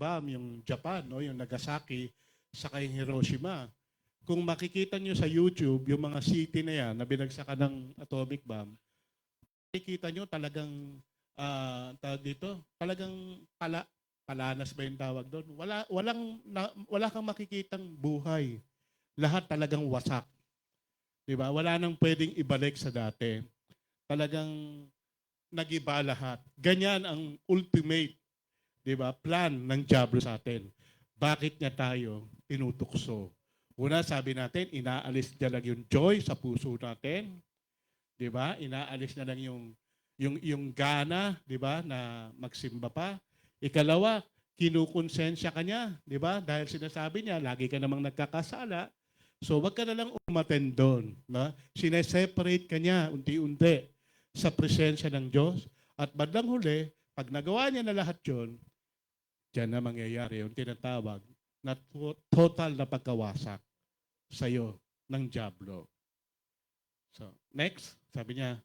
bomb, yung Japan, no, yung Nagasaki, saka yung Hiroshima. Kung makikita nyo sa YouTube, yung mga city na yan na binagsakan ng atomic bomb, makikita nyo talagang, tawag dito, talagang palanas ba yung tawag doon? Wala kang makikitang buhay. Lahat talagang wasak. Di ba? Wala nang pwedeng ibalik sa dati. Talagang nagiba lahat. Ganyan ang ultimate, di ba, plan ng diablo sa atin. Bakit niya tayo tinutukso? Una, sabi natin, inaalis niya lang yung joy sa puso natin. Di ba? Inaalis niya lang yung gana, di ba, na magsimba pa. Ikalawa, kinukonsensya ka niya, di ba? Dahil sinasabi niya, lagi ka namang nagkakasala. So, wag ka na lang umattend doon. No? Sineseparate ka niya unti-unti sa presensya ng Diyos. At bandang huli, pag nagawa niya na lahat yun, diyan na mangyayari yung tinatawag na total na pagkawasak sa iyo ng Diablo. So, next, sabi niya,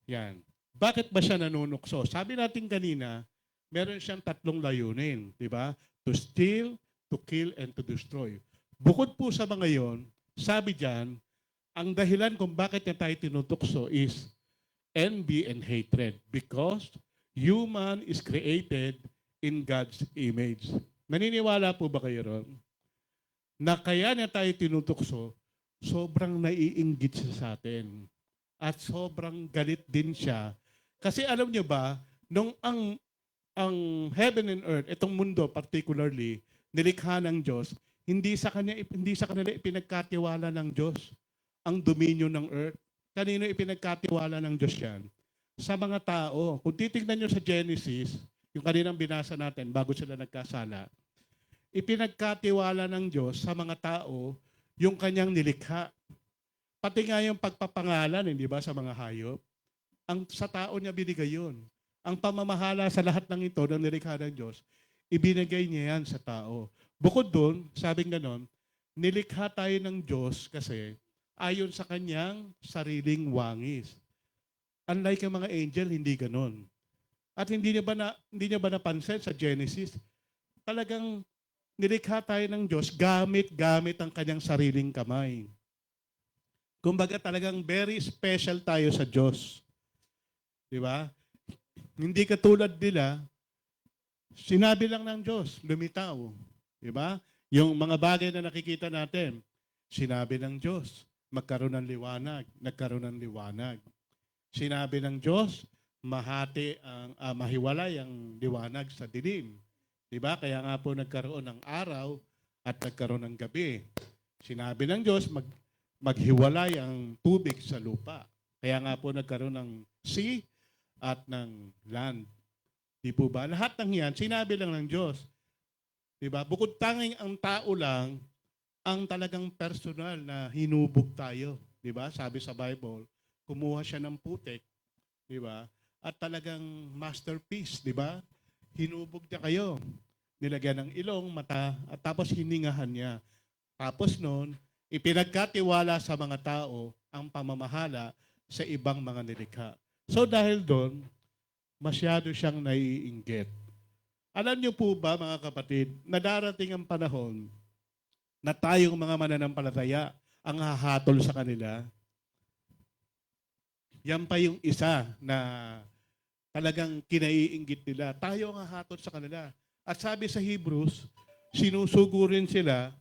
yan. Bakit ba siya nanunukso? Sabi natin kanina, meron siyang tatlong layunin, di ba? To steal, to kill, and to destroy. Bukod po sa mga yon, sabi diyan, ang dahilan kung bakit niya tayo tinutukso is envy and hatred because human is created in God's image. Naniniwala po ba kayo ron? Na kaya niya tayo tinutukso, sobrang naiinggit siya sa atin. At sobrang galit din siya. Kasi alam niyo ba, nung ang heaven and earth, itong mundo particularly, nilikha ng Diyos, hindi sa kanila ipinagkatiwala ng Diyos ang dominion ng earth. Kanino ipinagkatiwala ng Diyos yan? Sa mga tao. Kung titignan nyo sa Genesis, yung kaninang binasa natin bago sila nagkasala, ipinagkatiwala ng Diyos sa mga tao yung kanyang nilikha. Pati nga yung pagpapangalan, hindi ba, sa mga hayop, sa tao niya binigay yun. Ang pamamahala sa lahat ng ito ng nilikha ng Diyos, ibinigay niya yan sa tao. Bukod doon, sabing ganon, nilikha tayo ng Diyos kasi ayon sa kanyang sariling wangis. Unlike yung mga angel, hindi ganon. At hindi niya ba napansin sa Genesis, talagang nilikha tayo ng Diyos gamit ang kanyang sariling kamay. Kumbaga talagang very special tayo sa Diyos. Di ba? Hindi katulad nila, sinabi lang ng Diyos, lumitaw. Di ba? Yung mga bagay na nakikita natin, sinabi ng Diyos, magkaroon ng liwanag, nagkaroon ng liwanag. Sinabi ng Diyos, mahiwalay ang liwanag sa dilim. Diba? Kaya nga po nagkaroon ng araw at nagkaroon ng gabi. Sinabi ng Diyos, maghiwalay ang tubig sa lupa. Kaya nga po nagkaroon ng sea at ng land. Di po ba? Lahat ng yan, sinabi lang ng Diyos. Diba? Bukod tanging ang tao lang, ang talagang personal na hinubog tayo. Diba? Sabi sa Bible, kumuha siya ng putik. Diba? At talagang masterpiece. Diba? Hinubog niya kayo. Nilagyan ng ilong, mata, at tapos hiningahan niya. Tapos noon, ipinagkatiwala sa mga tao ang pamamahala sa ibang mga nilikha. So dahil doon, masyado siyang naiinggit. Alam niyo po ba, mga kapatid, na darating ang panahon na tayong mga mananampalataya ang hahatol sa kanila? Yan pa yung isa na talagang kinaiinggit nila. Tayo ang hahatol sa kanila. At sabi sa Hebrews, sinusugo rin sila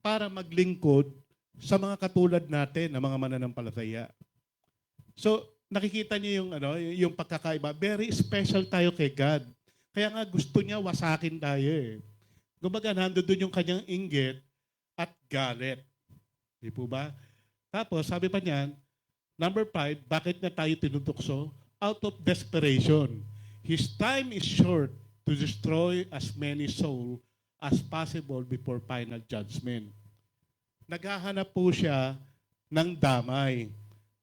para maglingkod sa mga katulad natin na mga mananampalataya. So, nakikita niyo yung pagkakaiba. Very special tayo kay God. Kaya nga gusto niya wasakin tayo eh. Kumbaga, nandoon yung kanyang inggit at galit. Di po ba? Tapos, sabi pa niyan, number 5, bakit na tayo tinutukso? Out of desperation. His time is short to destroy as many souls as possible before final judgment. Naghahanap po siya ng damay.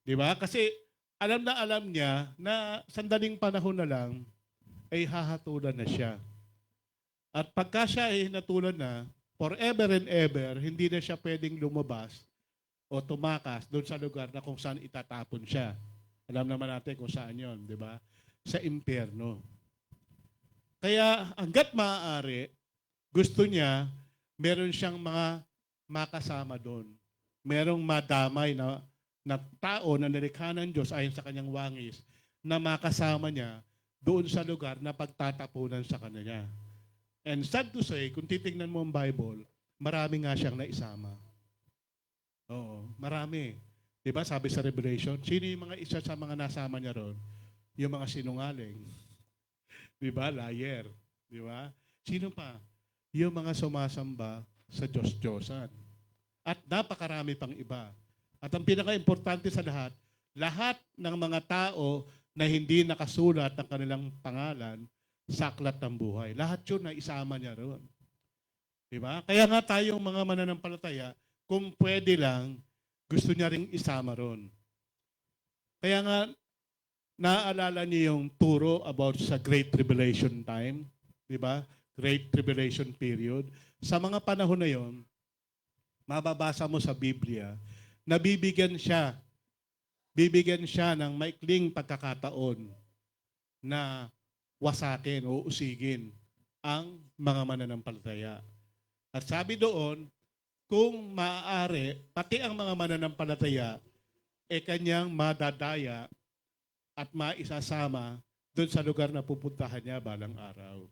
Di ba? Kasi alam niya na sandaling panahon na lang ay hahatulan na siya. At pagka siya ay natulan na, forever and ever, hindi na siya pwedeng lumabas o tumakas doon sa lugar na kung saan itatapon siya. Alam naman natin kung saan yon, di ba? Sa impyerno. Kaya hanggat maaari, gusto niya, meron siyang mga makasama doon. Merong madamay na tao na nilikha ng Diyos ayon sa kanyang wangis na makasama niya doon sa lugar na pagtatapunan sa kanya. And sad to say, kung titingnan mo ang Bible, marami nga siyang naisama. Oo, marami. Diba sabi sa Revelation, sino yung mga isa sa mga nasama niya ron? Yung mga sinungaling. Diba? Liar. Diba? Sino pa? Yung mga sumasamba sa Diyos-Diyosan. At napakarami pang iba. At ang pinaka-importante sa lahat ng mga tao na hindi nakasulat ng kanilang pangalan sa aklat ng buhay. Lahat yun na isama niya ron. Diba? Kaya nga tayong mga mananampalataya, kung pwede lang, gusto niya ring isama ron. Kaya nga, naaalala niyo yung turo about sa Great Tribulation time, di ba? Great Tribulation period. Sa mga panahon na yon, mababasa mo sa Biblia, na bibigyan siya ng maikling pagkakataon na wasakin o usigin ang mga mananampalataya. At sabi doon, kung maaari, pati ang mga mananampalataya, kanyang madadaya at maisasama doon sa lugar na pupuntahan niya balang araw.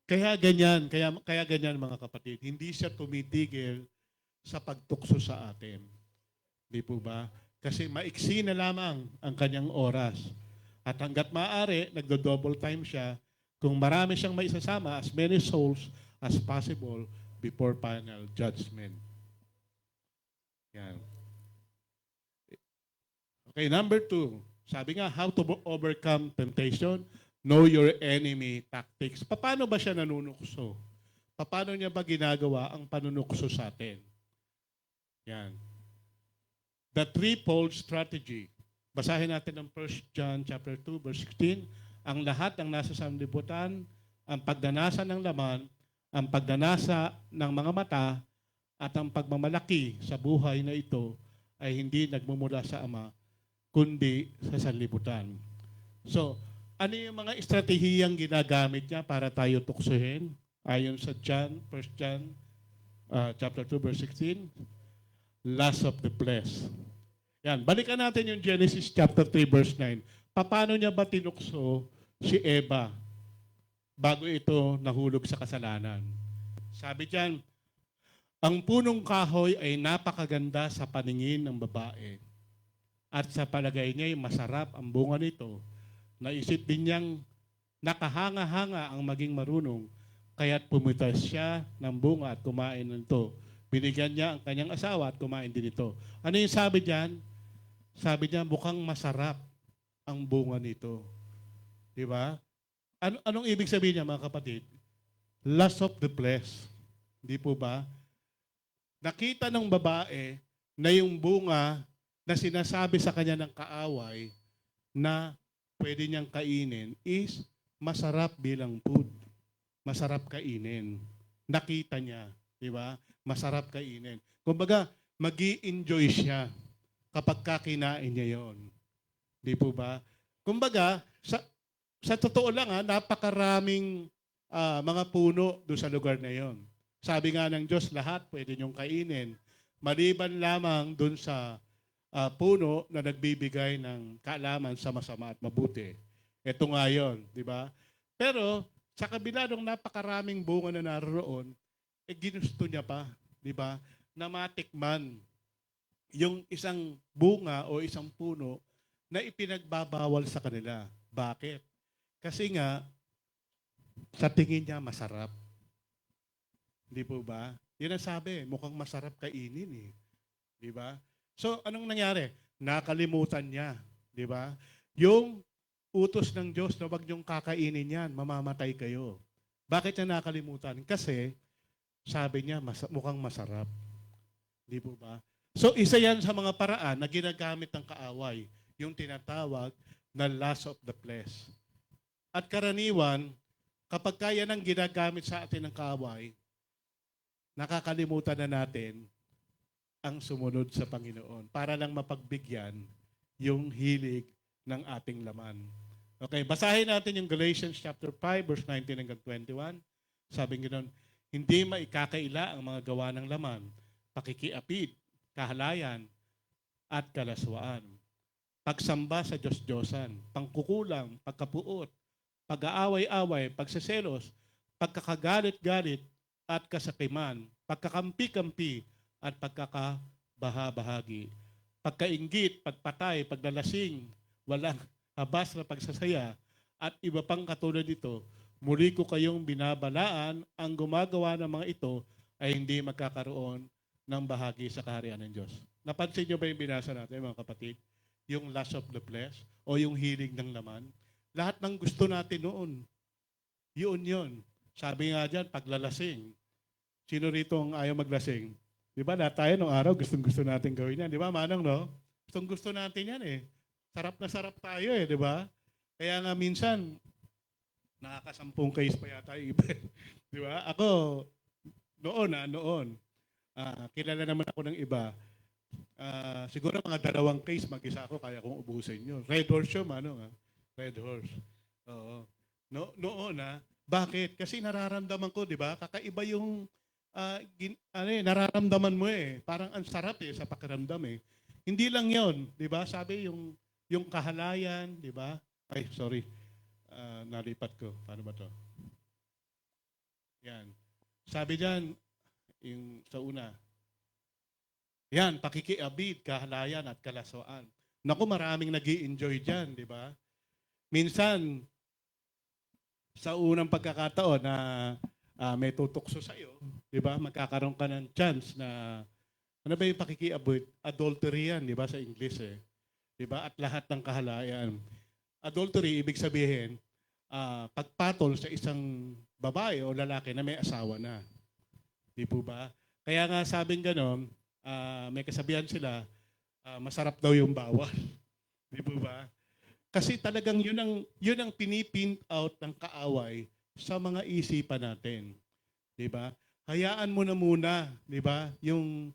Kaya ganyan mga kapatid, hindi siya tumitigil sa pagtukso sa atin. Di po ba? Kasi maiksi na lamang ang kanyang oras. At hanggat maaari, nagdo-double time siya kung marami siyang maisasama, as many souls as possible before final judgment. Yan. Okay, number 2. Sabi nga, how to overcome temptation, know your enemy tactics. Paano ba siya nanunukso? Paano niya ba ginagawa ang panunukso sa atin? Yan. The threefold strategy. Basahin natin ang 1 John chapter 2, verse 16. Ang lahat ng nasa sanlibutan, ang pagdanasa ng laman, ang pagdanasa ng mga mata, at ang pagmamalaki sa buhay na ito ay hindi nagmumula sa Ama, kundi sa sanlibutan. So, ano yung mga estratehiyang ginagamit niya para tayo tuksohin? Ayon sa 1 John chapter 2, verse 16, lust of the flesh. Yan, balikan natin yung Genesis chapter 3, verse 9. Paano niya ba tinukso si Eva bago ito nahulog sa kasalanan? Sabi diyan, ang punong kahoy ay napakaganda sa paningin ng babae. At sa palagay niya ay masarap ang bunga nito. Naisip din niyang nakahanga-hanga ang maging marunong, kaya't pumitas siya ng bunga at kumain nito. Binigyan niya ang kanyang asawa at kumain din ito. Ano yung sabi diyan? Sabi niya, mukhang masarap ang bunga nito. Di ba? Anong ibig sabihin niya, mga kapatid? Lust of the flesh. Di po ba? Nakita ng babae na yung bunga na sinasabi sa kanya ng kaaway na pwede niyang kainin is masarap bilang food. Masarap kainin. Nakita niya, di ba? Masarap kainin. Kumbaga, magi-enjoy siya kapag kakinain niya yon. Di po ba? Kumbaga, sa totoo lang napakaraming mga puno doon sa lugar na yon. Sabi nga ng Diyos, lahat pwede niyong kainin. Maliban lamang doon sa puno na nagbibigay ng kaalaman sa masama at mabuti. Ito nga yun, di ba? Pero sa kabila ng napakaraming bunga na naroon, ginusto niya pa, di ba, na matikman yung isang bunga o isang puno na ipinagbabawal sa kanila. Bakit? Kasi nga, sa tingin niya masarap. Di po ba? Yun ang sabi, mukhang masarap kainin eh. Di ba? So, anong nangyari? Nakalimutan niya. Di ba? Yung utos ng Diyos na wag niyong kakainin yan, mamamatay kayo. Bakit niya nakalimutan? Kasi, sabi niya, mukhang masarap. Di po ba? So, isa yan sa mga paraan na ginagamit ng kaaway, yung tinatawag na lust of the flesh. At karaniwan, kapag kaya nang ginagamit sa atin ng kaaway, nakakalimutan na natin ang sumunod sa Panginoon para lang mapagbigyan yung hilig ng ating laman. Okay, basahin natin yung Galatians chapter 5, verse 19 hanggang 21. Sabi ganoon, hindi maikakaila ang mga gawa ng laman, pakikiapid, kahalayan, at kalaswaan. Pagsamba sa Diyos-Diyosan, pangkukulang, pagkapuot, pag-aaway-away, pagseselos, pagkakagalit-galit, at kasakiman, pagkakampi-kampi, at pagkakabaha-bahagi, pagkainggit, pagpatay, paglalasing, walang habas na pagsasaya, at iba pang katulad nito. Muli ko kayong binabalaan, ang gumagawa ng mga ito ay hindi magkakaroon ng bahagi sa kaharian ng Diyos. Napansin niyo ba yung binasa natin, mga kapatid? Yung lust of the flesh o yung hilig ng laman? Lahat ng gusto natin noon, yun. Sabi nga dyan, paglalasing. Sino rito ang ayaw maglasing? Di ba, lahat tayo nung araw, gustong-gusto natin gawin yan. Di ba, Manong, no? Gustong-gusto natin yan eh. Sarap na sarap tayo eh, di ba? Kaya nga minsan, nakakasampung case pa yata yung iba. Di ba? Ako, noon, kilala naman ako ng iba. Siguro mga 2 case mag-isa ako, kaya kong ubusin yun. Red horse yun, Red horse. Oo. Noon, bakit? Kasi nararamdaman ko, di ba? Kakaiba yung nararamdaman mo eh. Parang ang sarap eh sa pakiramdam eh. Hindi lang yon, di ba? Sabi yung kahalayan, di ba? Ay, sorry. Nalipat ko. Paano ba to? Yan. Sabi diyan, yung sa una, yan, pakikiabid, kahalayan at kalaswaan. Naku, maraming nag-i-enjoy dyan, di ba? Minsan, sa unang pagkakataon na may tutukso sa iyo, di ba? Magkakaroon ka ng chance na, ano ba yung pakikiabid? Adultery yan, di ba, sa English eh. Di ba? At lahat ng kahalayan. Adultery, ibig sabihin, pagpatol sa isang babae o lalaki na may asawa na. Di po ba? Kaya nga sabing gano'n, may kasabihan sila, masarap daw yung bawal. Di po ba? Kasi talagang yun ang pinipint out ng kaaway sa mga isipan natin. Di ba? Hayaan mo na muna, di ba? Yung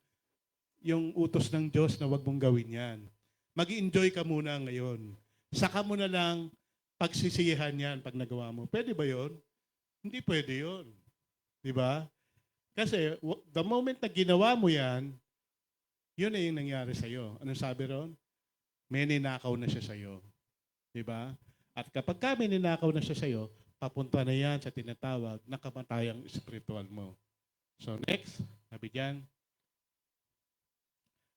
utos ng Diyos na wag mong gawin yan. Mag-enjoy ka muna ngayon. Saka mo na lang pagsisihan yan pag nagawa mo. Pwede ba yon? Hindi pwede yon. Di ba? Kasi the moment na ginawa mo yan, yun na yung nangyari sa'yo. Anong sabi ron? May ninakaw na siya sa'yo. Diba? At kapag kami ninakaw na siya sa'yo, papunta na yan sa tinatawag na kamatayang spiritual mo. So next, sabi dyan,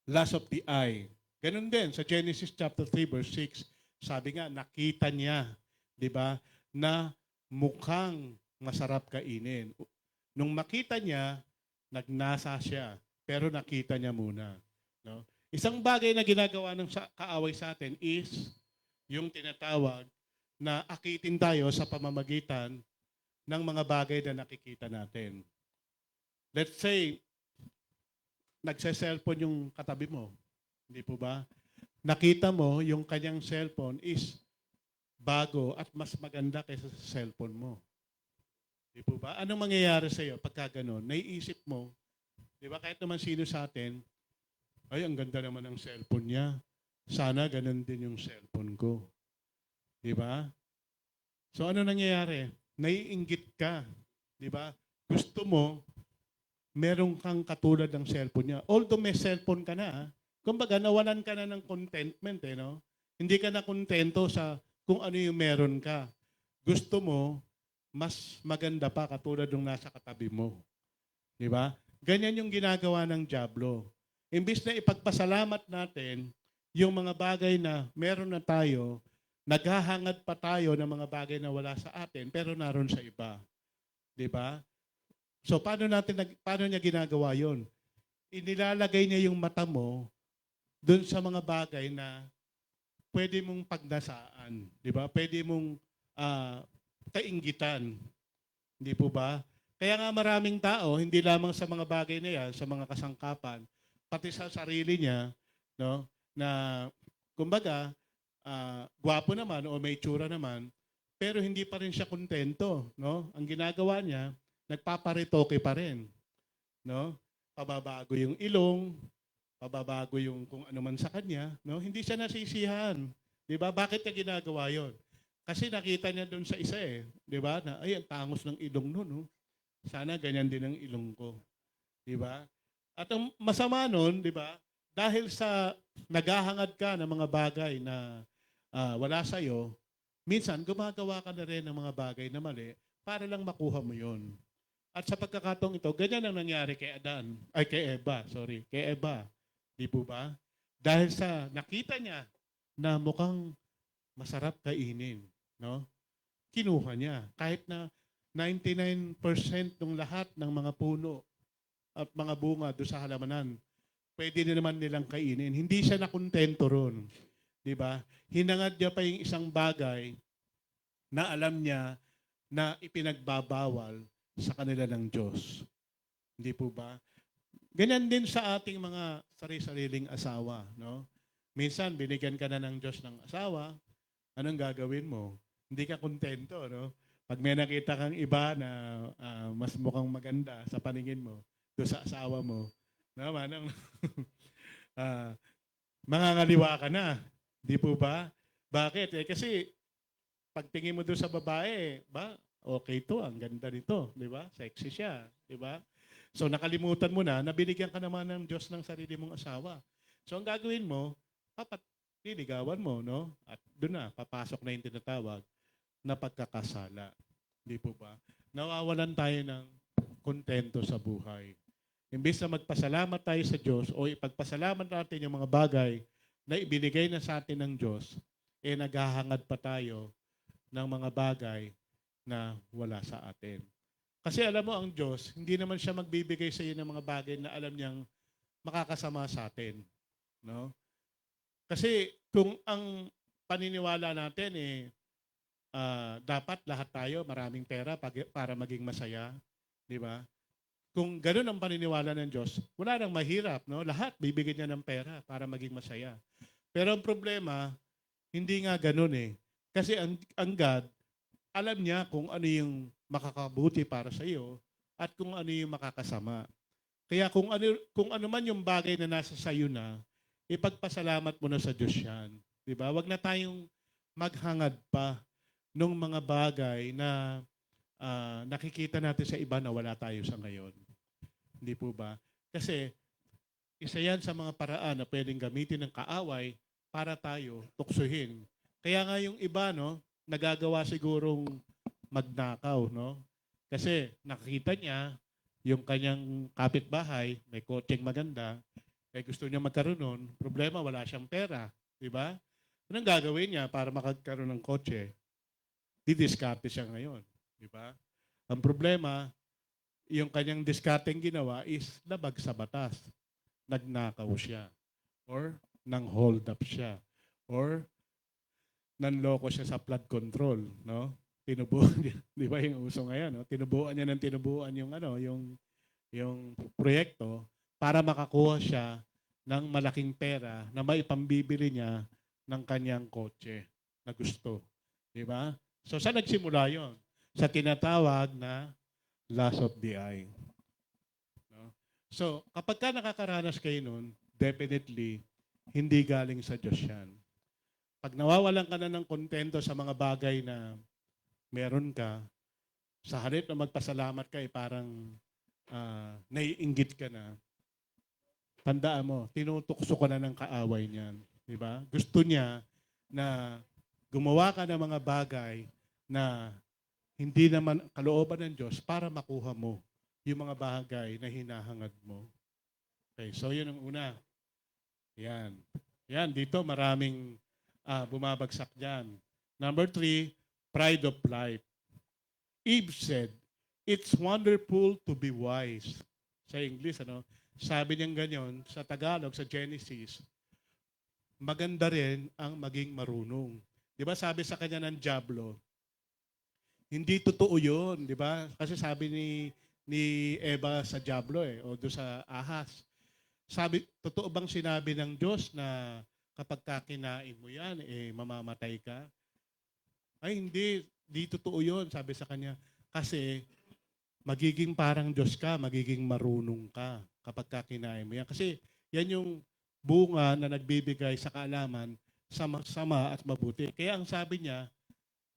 lust of the eye. Ganun din, sa Genesis chapter 3 verse 6, sabi nga, nakita niya, di ba, na mukhang masarap kainin. Nung makita niya, nagnasa siya, pero nakita niya muna. No? Isang bagay na ginagawa ng kaaway sa atin is yung tinatawag na akitin tayo sa pamamagitan ng mga bagay na nakikita natin. Let's say, nagse-cellphone yung katabi mo. Hindi po ba? Nakita mo yung kanyang cellphone is bago at mas maganda kaysa sa cellphone mo. Di po ba? Anong mangyayari sa iyo pagka gano'n? Naiisip mo, di ba kahit naman sino sa atin, ay, ang ganda naman ng cellphone niya. Sana ganun din yung cellphone ko. Di ba? So ano nangyayari? Naiinggit ka. Di ba? Gusto mo, meron kang katulad ng cellphone niya. Although may cellphone ka na, kumbaga nawalan ka na ng contentment, eh, no? Hindi ka na kontento sa kung ano yung meron ka. Gusto mo, mas maganda pa katulad ng nasa katabi mo. Di ba? Ganyan yung ginagawa ng dyablo. Imbis na ipagpasalamat natin yung mga bagay na meron na tayo, naghahangad pa tayo ng mga bagay na wala sa atin, pero naroon sa iba. Di ba? So, paano niya ginagawa yon? Inilalagay niya yung mata mo doon sa mga bagay na pwede mong pagnasaan. Di ba? Pwede mong kainggitan. Hindi po ba? Kaya nga maraming tao, hindi lamang sa mga bagay na yan, sa mga kasangkapan, pati sa sarili niya, no, na kumbaga, gwapo naman o may tsura naman, pero hindi pa rin siya kontento, no? Ang ginagawa niya, nagpaparitoke pa rin, no? Pababago yung ilong, pababago yung kung ano man sa kanya, no? Hindi siya nasisiyahan. 'Di ba? Bakit niya ginagawa 'yon? Kasi nakita niya doon sa isa eh. Di ba? Na, ay, ang tangos ng ilong nun. Oh. Sana ganyan din ang ilong ko. Di ba? At ang masama nun, di ba? Dahil sa naghahangad ka ng mga bagay na wala sa'yo, minsan gumagawa ka na rin ng mga bagay na mali para lang makuha mo yon. At sa pagkakataong ito, ganyan ang nangyari kay Eva, sorry, kay Eva. Di po ba? Dahil sa nakita niya na mukhang masarap kainin, no? Kinuha niya. Kahit na 99% ng lahat ng mga puno at mga bunga doon sa halamanan, pwede na naman nilang kainin. Hindi siya nakontento ron. Di ba? Hinangad niya pa yung isang bagay na alam niya na ipinagbabawal sa kanila ng Diyos. Hindi po ba? Ganyan din sa ating mga sarili-sariling asawa. No? Minsan, binigyan ka na ng Diyos ng asawa, anong gagawin mo? Hindi ka kontento. No? Pag may nakita kang iba na mas mukhang maganda sa paningin mo, doon sa asawa mo, no, manang, mangangaliwa ka na. Di po ba? Bakit? Kasi pagtingin mo doon sa babae, ba? Okay to, ang ganda nito, di ba? Sexy siya, di ba? So nakalimutan mo na, binigyan ka naman ng Diyos ng sarili mong asawa. So ang gagawin mo, liligawan mo, no? At doon na, papasok na yung tinatawag na pagkakasala. Di po ba? Nawawalan tayo ng kontento sa buhay. Imbes na magpasalamat tayo sa Diyos o ipagpasalamat natin yung mga bagay na ibinigay na sa atin ng Diyos, naghahangad pa tayo ng mga bagay na wala sa atin. Kasi alam mo, ang Diyos, hindi naman siya magbibigay sa iyo ng mga bagay na alam niyang makakasama sa atin. No? Kasi kung ang paniniwala natin dapat lahat tayo maraming pera para maging masaya, di ba? Kung gano'n ang paniniwala ng Diyos, wala nang mahirap, no? Lahat bibigyan niya ng pera para maging masaya. Pero ang problema, hindi nga gano'n eh. Kasi ang God, alam niya kung ano yung makakabuti para sa iyo at kung ano yung makakasama. Kaya kung ano man yung bagay na nasa sa iyo na, ipagpasalamat mo na sa Diyos yan. Di ba? Wag na tayong maghangad pa ng mga bagay na nakikita natin sa iba na wala tayo sa ngayon. Hindi po ba? Kasi isa yan sa mga paraan na pwedeng gamitin ng kaaway para tayo tuksuhin. Kaya nga yung iba, no, nagagawa sigurong magnakaw, no? Kasi nakikita niya yung kanyang kapitbahay, may kotseng maganda, gusto niya magkaroon nun, problema, wala siyang pera. Di ba? Anong gagawin niya para makagkaroon ng kotse? Didiskarte siya ngayon. Di ba? Ang problema, yung kanyang diskarteng ginawa is labag sa batas. Nagnakaw siya. Or nang hold up siya. Or nanloko siya sa flood control. No? Tinubuan niya. Di ba yung uso ngayon? No? Tinubuan niya ng tinubuan yung proyekto para makakuha siya ng malaking pera na maipambibili niya ng kanyang kotse na gusto. Di ba? So, saan nagsimula yon? Sa tinatawag na loss of the eye. No? So, kapag ka nakakaranas kayo nun, definitely, hindi galing sa Diyos yan. Pag nawawalan ka na ng kontento sa mga bagay na meron ka, sa halip na magpasalamat ka, parang naiinggit ka na, tandaan mo, tinutukso ka na ng kaaway niyan. Diba? Gusto niya na gumawa ka ng mga bagay na hindi naman kalooban ng Diyos para makuha mo yung mga bagay na hinahangad mo. Okay, so yun ang una. Yan. Yan, dito maraming bumabagsak dyan. Number 3, pride of life. Eve said, "It's wonderful to be wise." Sa English, sabi niyang ganyan, sa Tagalog, sa Genesis, maganda rin ang maging marunong. Di ba sabi sa kanya ng Diablo, hindi totoo yun, di ba? Kasi sabi ni Eva sa Diablo o doon sa ahas. Sabi, totoo bang sinabi ng Diyos na kapag kakinain mo yan, mamamatay ka? Ay, hindi. Di totoo yun, sabi sa kanya. Kasi magiging parang Diyos ka, magiging marunong ka kapag kakinain mo yan. Kasi yan yung bunga na nagbibigay sa kaalaman sa masama at mabuti. Kaya ang sabi niya,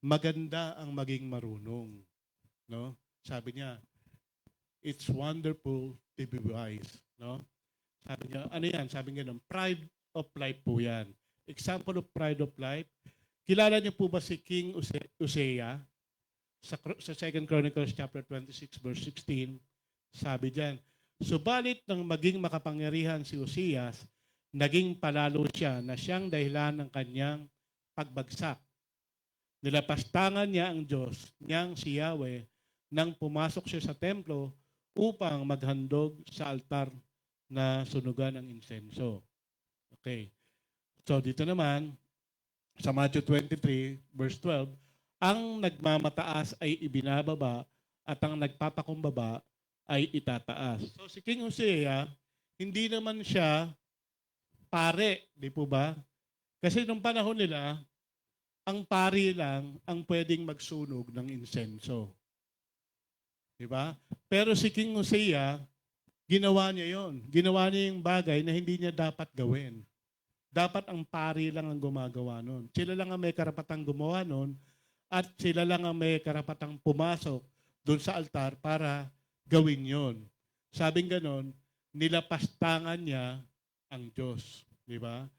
maganda ang maging marunong. No? Sabi niya, it's wonderful to be wise. No? Sabi niya, ano yan? Sabi niya, pride of life po yan. Example of pride of life. Kilala niyo po ba si King Uzziah? Sa 2 Chronicles chapter 26 verse 16, sabi diyan, subalit nang maging makapangyarihan si Uzzias, naging palalo siya na siyang dahilan ng kanyang pagbagsak. Nilapastangan niya ang Diyos niyang si Yahweh nang pumasok siya sa templo upang maghandog sa altar na sunugan ng insenso. Okay. So dito naman, sa Matthew 23, verse 12, ang nagmamataas ay ibinababa at ang nagpapakumbaba ay itataas. So si King Uzziah, hindi naman siya pare, di po ba? Kasi nung panahon nila, ang pari lang ang pwedeng magsunog ng insenso. Di ba? Pero si King Uzziah, ginawa niya yon. Ginawa niya yung bagay na hindi niya dapat gawin. Dapat ang pari lang ang gumagawa nun. Sila lang ang may karapatang gumawa nun at sila lang ang may karapatang pumasok doon sa altar para gawin yon. Sabing ganon, nilapastangan niya ang Diyos. Di ba?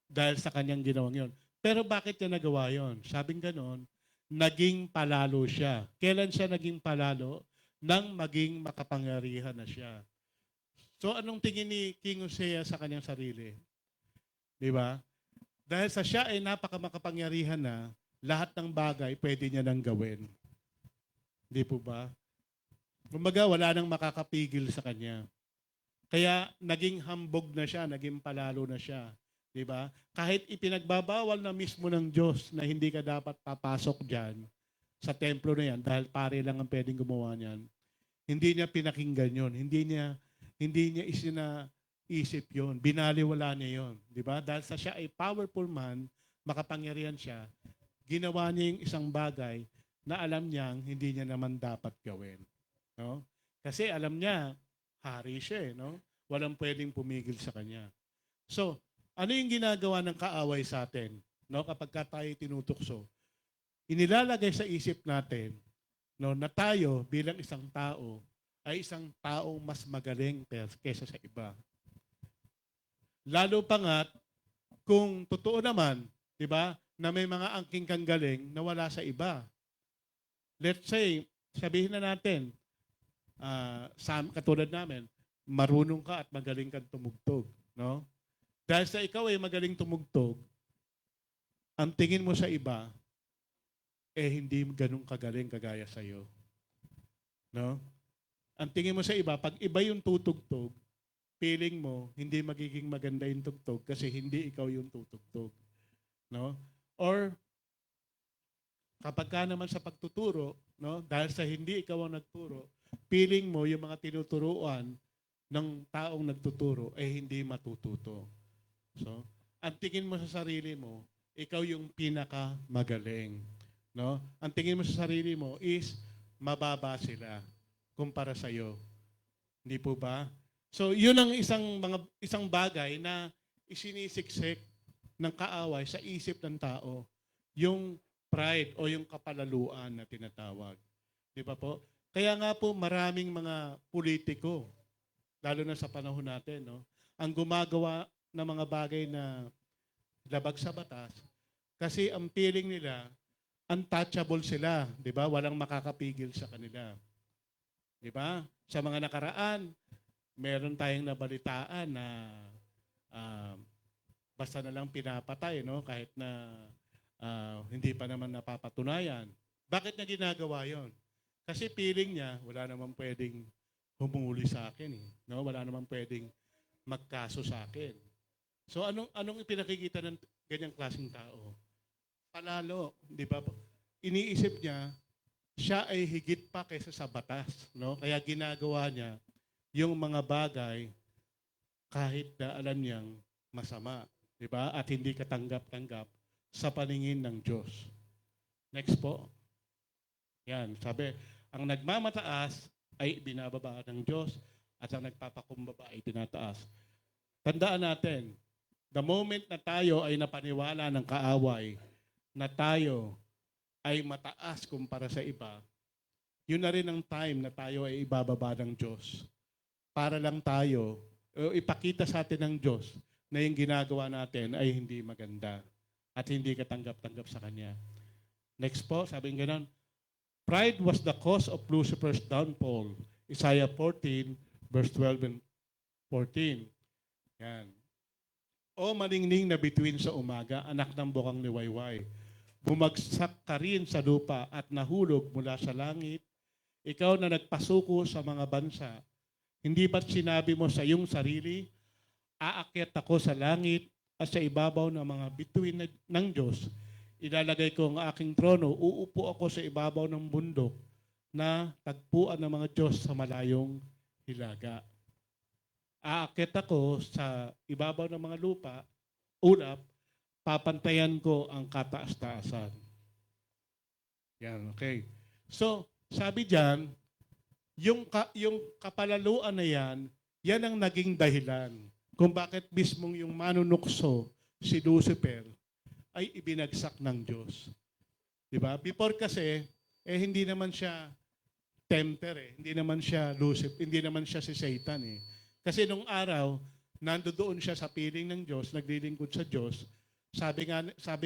Dahil sa kanyang ginawang yon. Pero bakit niya nagawa yon? Sabing ganon, naging palalo siya. Kailan siya naging palalo? Nang maging makapangyarihan na siya. So anong tingin ni King Uzziah sa kanyang sarili? Di ba? Dahil sa siya ay napakamakapangyarihan na, lahat ng bagay pwede niya nang gawin. Di po ba? Kumbaga, wala nang makakapigil sa kanya. Kaya naging hambog na siya, naging palalo na siya. Di ba? Kahit ipinagbabawal na mismo ng Diyos na hindi ka dapat papasok dyan sa templo na yan, dahil pare lang ang pwedeng gumawa niyan, hindi niya pinakinggan yon, hindi niya isip yon, binaliwala niya yon, di ba? Dahil sa siya ay powerful man, makapangyarihan siya, ginawa niya yung isang bagay na alam niyang hindi niya naman dapat gawin. No? Kasi alam niya, hari siya, no? Walang pwedeng pumigil sa kanya. So, ano yung ginagawa ng kaaway sa atin, no? Kapag tayo tinutukso, inilalagay sa isip natin, no, na tayo bilang isang tao ay isang taong mas magaling kaysa sa iba. Lalo pa nga kung totoo naman, 'di ba, na may mga angking kang galing na wala sa iba. Let's say, sabihin na natin, katulad namin, marunong ka at magaling kang tumugtog, no? Dahil sa ikaw ay magaling tumugtog, ang tingin mo sa iba hindi ganun kagaling kagaya sa iyo. No? Ang tingin mo sa iba, pag iba yung tutugtog, feeling mo hindi magiging maganda yung tugtog kasi hindi ikaw yung tutugtog. No? Or kapag ka naman sa pagtuturo, no, dahil sa hindi ikaw ang nagturo, feeling mo yung mga tinuturuan ng taong nagtuturo hindi matututo. So, ang tingin mo sa sarili mo, ikaw yung pinakamagaling. No? Ang tingin mo sa sarili mo is mababa sila kumpara sa iyo. Hindi po ba? So, yun ang isang bagay na isinisiksik ng kaaway sa isip ng tao. Yung pride o yung kapalaluan na tinatawag. Di ba po? Kaya nga po maraming mga politiko, lalo na sa panahon natin, no, ang gumagawa ng mga bagay na labag sa batas kasi ang feeling nila untouchable sila, 'di ba? Walang makakapigil sa kanila. 'Di ba? Sa mga nakaraan, meron tayong nabalitaan na basta na lang pinapatay, no? Kahit na hindi pa naman napapatunayan. Bakit niya ginagawa 'yon? Kasi feeling niya, wala namang pwedeng humuli sa akin, eh. No? Wala namang pwedeng magkaso sa akin. So anong ipinakikita ng ganyang klaseng tao? Panalo, di ba? Iniisip niya, siya ay higit pa kaysa sa batas, no? Kaya ginagawa niya yung mga bagay kahit na alam niyang masama, di ba? At hindi katanggap-tanggap sa paningin ng Diyos. Next po. Yan, sabi, ang nagmamataas ay binababa ng Diyos at ang nagpapakumbaba ay tinataas. Tandaan natin, the moment na tayo ay napaniwala ng kaaway na tayo ay mataas kumpara sa iba, yun na rin ang time na tayo ay ibababa ng Diyos. Para lang tayo, o ipakita sa atin ng Diyos na yung ginagawa natin ay hindi maganda at hindi katanggap-tanggap sa Kanya. Next po, sabi ng ganon, pride was the cause of Lucifer's downfall. Isaiah 14, verse 12 and 14. Yan. O maningning na bituin sa umaga, anak ng bukang liwayway. Bumagsak ka rin sa lupa at nahulog mula sa langit. Ikaw na nagpasuko sa mga bansa. Hindi ba't sinabi mo sa iyong sarili, aakyat ako sa langit at sa ibabaw ng mga bituin ng Diyos. Ilalagay ko ang aking trono, uupo ako sa ibabaw ng bundok na tagpuan ng mga Diyos sa malayong hilaga. Aakyat ako sa ibabaw ng mga lupa, ulap, papantayan ko ang kataas-taasan. Yan, okay. So, sabi diyan, yung kapalaluan na yan ang naging dahilan kung bakit mismong yung manunukso, si Lucifer, ay ibinagsak ng Diyos. Diba? Before kasi, hindi naman siya tempter Hindi naman siya Lucifer, hindi naman siya si Satan Kasi nung araw, nandoon siya sa piling ng Diyos, naglilingkod sa Diyos. Sabi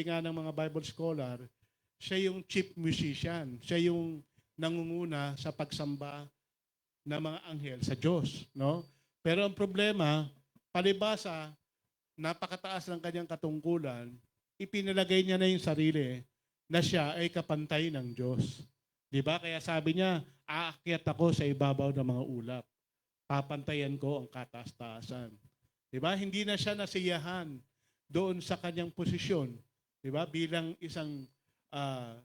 nga ng mga Bible scholar, siya yung chief musician. Siya yung nangunguna sa pagsamba ng mga anghel sa Diyos. No? Pero ang problema, palibasa, napakataas ng kanyang katungkulan, ipinalagay niya na yung sarili na siya ay kapantay ng Diyos. Diba? Kaya sabi niya, aakyat ako sa ibabaw ng mga ulap. Papantayan ko ang kataas-taasan. Diba? Hindi na siya nasiyahan doon sa kanyang posisyon. Diba? Bilang isang,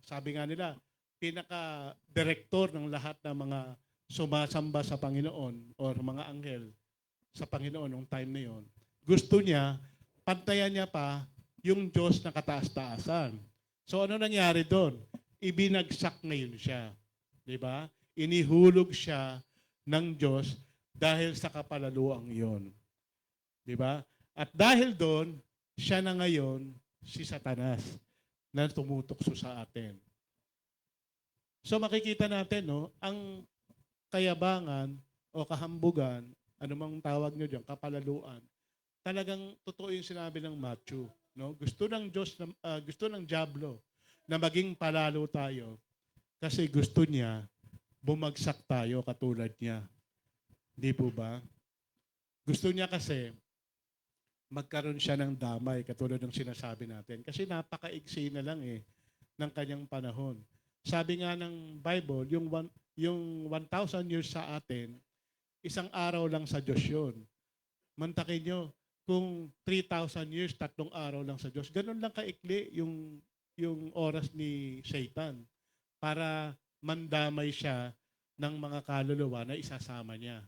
sabi nga nila, pinaka-direktor ng lahat ng mga sumasamba sa Panginoon or mga anghel sa Panginoon noong time na yon. Gusto niya, pantayan niya pa yung Diyos na kataas-taasan. So ano nangyari doon? Ibinagsak ngayon siya. Diba? Inihulog siya ng Diyos dahil sa kapalaluang iyon. Diba? At dahil doon, siya na ngayon si Satanas na tumutukso sa atin. So makikita natin, no, ang kayabangan o kahambugan, anumang tawag nyo diyan, kapalaluan, talagang totoo yung sinabi ng Matthew. No? Gusto ng Diyos, gusto ng diablo na maging palalo tayo kasi gusto niya bumagsak tayo katulad niya. Di po ba? Gusto niya kasi magkaroon siya ng damay katulad ng sinasabi natin. Kasi napakaigsi na lang ng kanyang panahon. Sabi nga ng Bible, yung 1,000 years sa atin, isang araw lang sa Diyos yun. Mantakin nyo, kung 3,000 years, 3 araw lang sa Diyos. Ganun lang kaikli yung oras ni Satan para mandamay siya ng mga kaluluwa na isasama niya.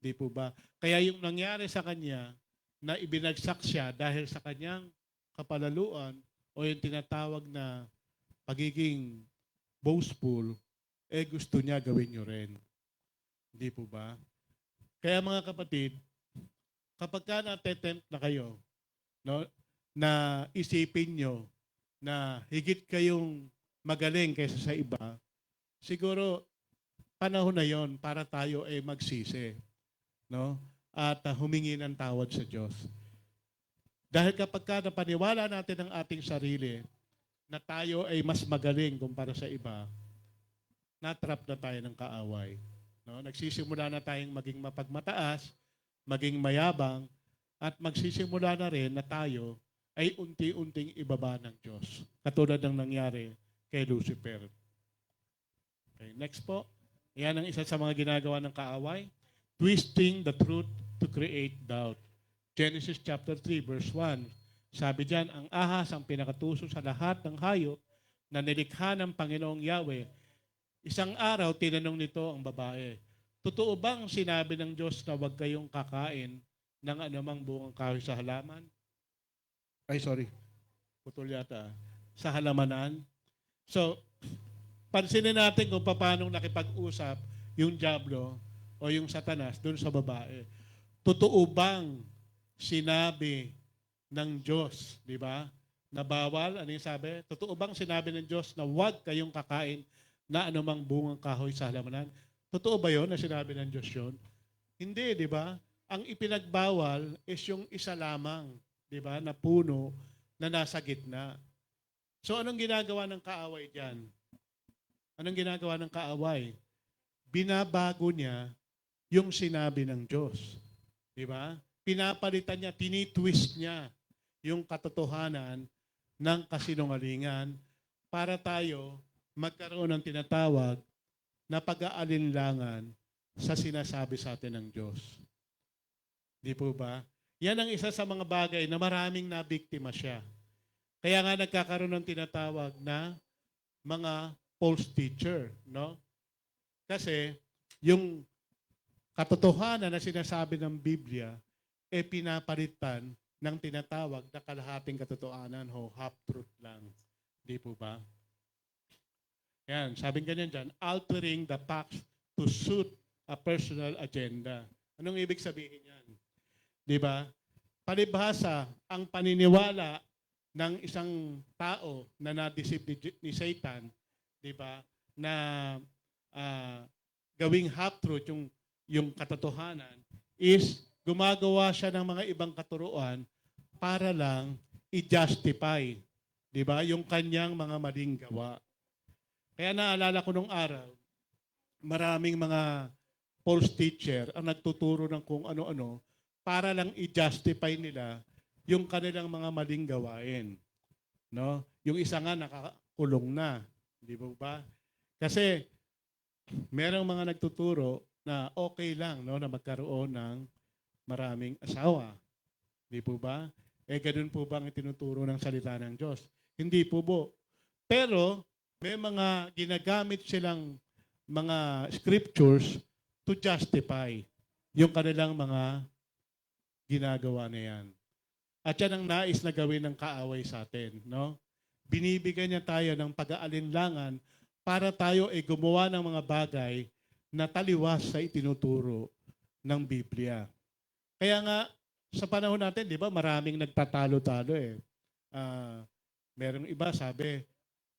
Di po ba? Kaya yung nangyari sa kanya, na ibinagsak siya dahil sa kanyang kapalaluan o yung tinatawag na pagiging boastful, gusto niya gawin nyo rin. Hindi po ba? Kaya mga kapatid, kapag ka natetempt na kayo, no, na isipin nyo na higit kayong magaling kaysa sa iba, siguro panahon na yon para tayo ay magsisi. No? At humingi ng tawad sa Diyos. Dahil kapag ka napaniwala natin ang ating sarili na tayo ay mas magaling kumpara sa iba, natrap na tayo ng kaaway. No? Nagsisimula na tayong maging mapagmataas, maging mayabang, at magsisimula na rin na tayo ay unti-unting ibaba ng Diyos. Katulad ng nangyari kay Lucifer. Okay, next po. Yan ang isa sa mga ginagawa ng kaaway. Twisting the truth to create doubt. Genesis chapter 3 verse 1. Sabi diyan, ang ahas ang pinakatuso sa lahat ng hayop na nilikha ng Panginoong Yahweh. Isang araw, tinanong nito ang babae, totoo bang sinabi ng Diyos na huwag kayong kakain ng anumang bungang kahoy sa halaman? Ay, sorry. Putol yata. Sa halamanan. So, pansinin natin kung paano nakipag-usap yung diablo o yung Satanas doon sa babae. Totoo bang sinabi ng Diyos, di ba, na bawal. Ano yung sabi? Totoo bang sinabi ng Diyos na huwag kayong kakain na anumang bungang kahoy sa halamanan? Totoo ba yon na sinabi ng Diyos yun? Hindi, di ba? Ang ipinagbawal is yung isa lamang, di ba, na puno na nasa gitna. So anong ginagawa ng kaaway diyan? Anong ginagawa ng kaaway? Binabago niya yung sinabi ng Diyos. Di ba? Pinapalitan niya, tinitwist niya yung katotohanan ng kasinungalingan para tayo magkaroon ng tinatawag na pag-aalinlangan sa sinasabi sa atin ng Diyos. Di po ba? Yan ang isa sa mga bagay na maraming nabiktima siya. Kaya nga nagkakaroon ng tinatawag na mga false teacher, no? Kasi yung katotohanan na sinasabi ng Biblia pinapalitan ng tinatawag na kalahating katotohanan o half-truth lang. Di po ba? Yan, sabing ganyan dyan, altering the facts to suit a personal agenda. Anong ibig sabihin yan? Di ba? Palibhasa, ang paniniwala ng isang tao na na-deceive ni Satan, di ba, na gawing half-truth yung katotohanan, is gumagawa siya ng mga ibang katuruan para lang i-justify, di ba, yung kanyang mga maling gawa. Kaya naalala ko nung araw, maraming mga false teacher ang nagtuturo ng kung ano-ano para lang i-justify nila yung kanilang mga maling gawain. No? Yung isa nga nakakulong na. Di ba? Kasi merong mga nagtuturo na okay lang, no, na magkaroon ng maraming asawa. Di po ba? Ganun po ba ang tinuturo ng salita ng Diyos? Hindi po po. Pero may mga ginagamit silang mga scriptures to justify yung kanilang mga ginagawa na yan. At yan ang nais na gawin ng kaaway sa atin. No? Binibigyan niya tayo ng pag-aalinlangan para tayo ay gumawa ng mga bagay na taliwas sa itinuturo ng Biblia. Kaya nga, sa panahon natin, di ba, maraming nagtatalo-talo eh. Merong iba sabi,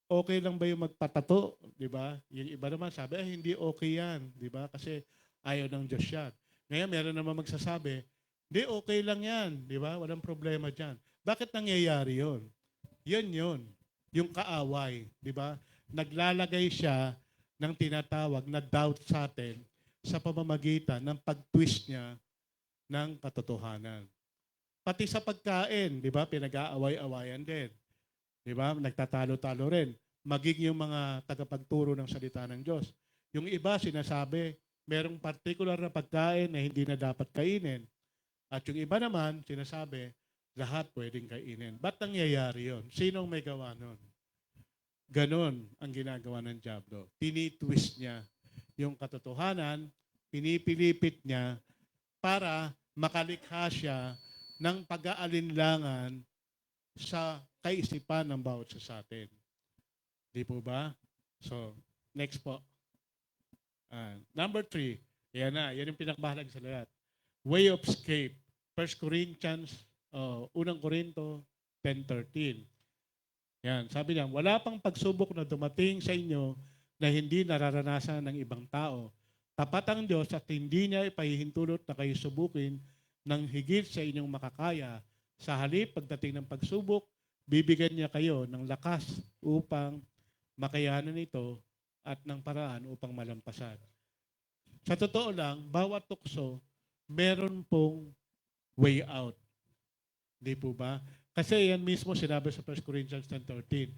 okay lang ba yung magpatato, di ba? Yung iba naman sabi, hindi okay yan, di ba? Kasi ayaw ng Diyos yan. Ngayon, meron naman magsasabi, hindi, okay lang yan, di ba? Walang problema dyan. Bakit nangyayari yun? Yun. Yung kaaway, di ba? Naglalagay siya ng tinatawag na doubt sa atin sa pamamagitan ng pag-twist niya ng katotohanan. Pati sa pagkain, di ba? Pinag-aaway-awayan din. Di ba? Nagtatalo-talo rin. Maging yung mga tagapagturo ng salita ng Diyos. Yung iba sinasabi, merong particular na pagkain na hindi na dapat kainin. At yung iba naman, sinasabi, lahat pwedeng kainin. Ba't nangyayari yun? Sinong may gawa nun? Ganon ang ginagawa ng Diablo. Tinitwist niya yung katotohanan, pinipilipit niya para makalikha siya ng pag-aalinlangan sa kaisipan ng bawat isa sa atin. Di po ba? So, next po. Number 3, yan yung pinakabahalaga sa lahat. Way of escape. 1 Corinthians, 1 Corinto 10:13. Yan, sabi niya, wala pang pagsubok na dumating sa inyo na hindi nararanasan ng ibang tao. Tapat ang Diyos at hindi niya ipahihintulot na kayo subukin ng higit sa inyong makakaya. Sa halip, pagdating ng pagsubok, bibigyan niya kayo ng lakas upang makayanan ito at ng paraan upang malampasan. Sa totoo lang, bawat tukso, meron pong way out. Di po ba? Kasi yan mismo sinabi sa 1 Corinthians 10:13.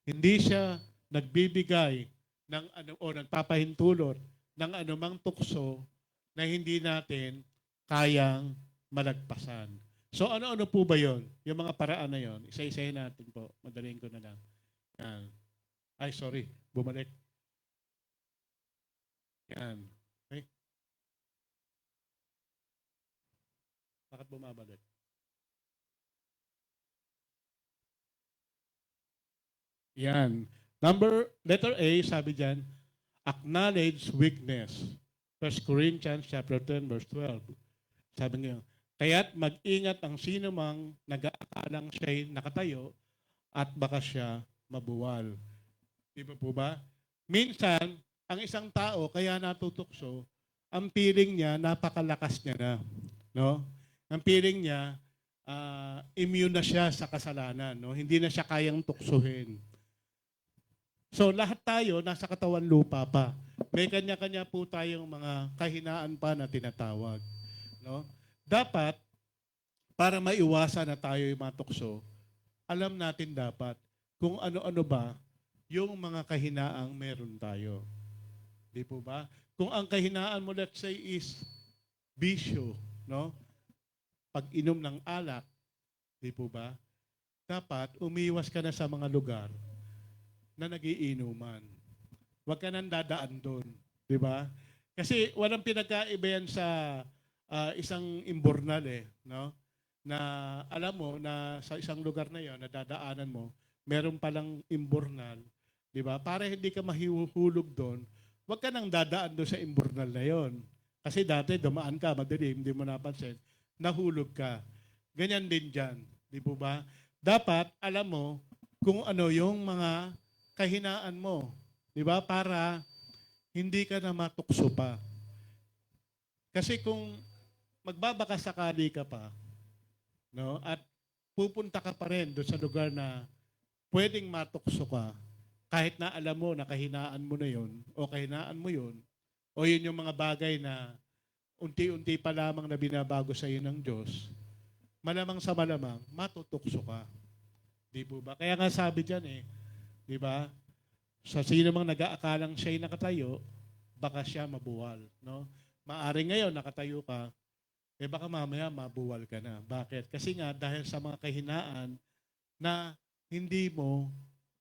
Hindi siya nagbibigay ng o nagpapahintulot ng anumang tukso na hindi natin kayang malagpasan. So ano-ano po ba yon? Yung mga paraan na yon, isa-isahin natin po. Madaling ko na lang. Yan. Ay, sorry. Bumalik. Yan. Okay? Bakit bumabalik? Yan. Letter A, sabi dyan, acknowledge weakness. 1 Corinthians chapter 10, verse 12. Sabi niya, kaya't mag-ingat ang sino mang nag-aakalang siya'y nakatayo at baka siya mabuwal. Di ba po ba? Minsan, ang isang tao kaya natutukso, ang feeling niya, napakalakas niya na. No? Ang feeling niya, immune na siya sa kasalanan. No? Hindi na siya kayang tuksuhin. So lahat tayo nasa katawan lupa pa. May kanya-kanya po tayong mga kahinaan pa na tinatawag. No? Dapat, para maiwasan na tayo matukso, alam natin dapat kung ano-ano ba yung mga kahinaang meron tayo. Di po ba? Kung ang kahinaan mo, let's say, is bisyo, no? Pag-inom ng alak, di po ba? Dapat umiwas ka na sa mga lugar na nagiinuman. Huwag ka nang dadaan doon. Di ba? Kasi walang pinagkaiba yan sa isang imbornal no? Na alam mo na sa isang lugar na yon na dadaanan mo, meron palang imbornal, di ba? Para hindi ka mahihuhulog doon, huwag ka nang dadaan doon sa imbornal na yon. Kasi dati dumaan ka, madilim, hindi mo napansin, nahulog ka. Ganyan din dyan, di po ba? Dapat alam mo kung ano yung mga kahinaan mo, di ba? Para hindi ka na matukso pa. Kasi kung magbabaka sakali ka pa, no? At pupunta ka pa rin doon sa lugar na pwedeng matukso ka, kahit na alam mo na kahinaan mo na yon o kahinaan mo yon o yun yung mga bagay na unti-unti pa lamang na binabago sa iyo ng Diyos, malamang sa malamang, matutukso ka. Di po ba? Kaya nga sabi dyan di ba? Sa sino mang nag-aakalang siya'y nakatayo, baka siya mabuwal. No? Maaring ngayon nakatayo ka, baka mamaya mabuwal ka na. Bakit? Kasi nga dahil sa mga kahinaan na hindi mo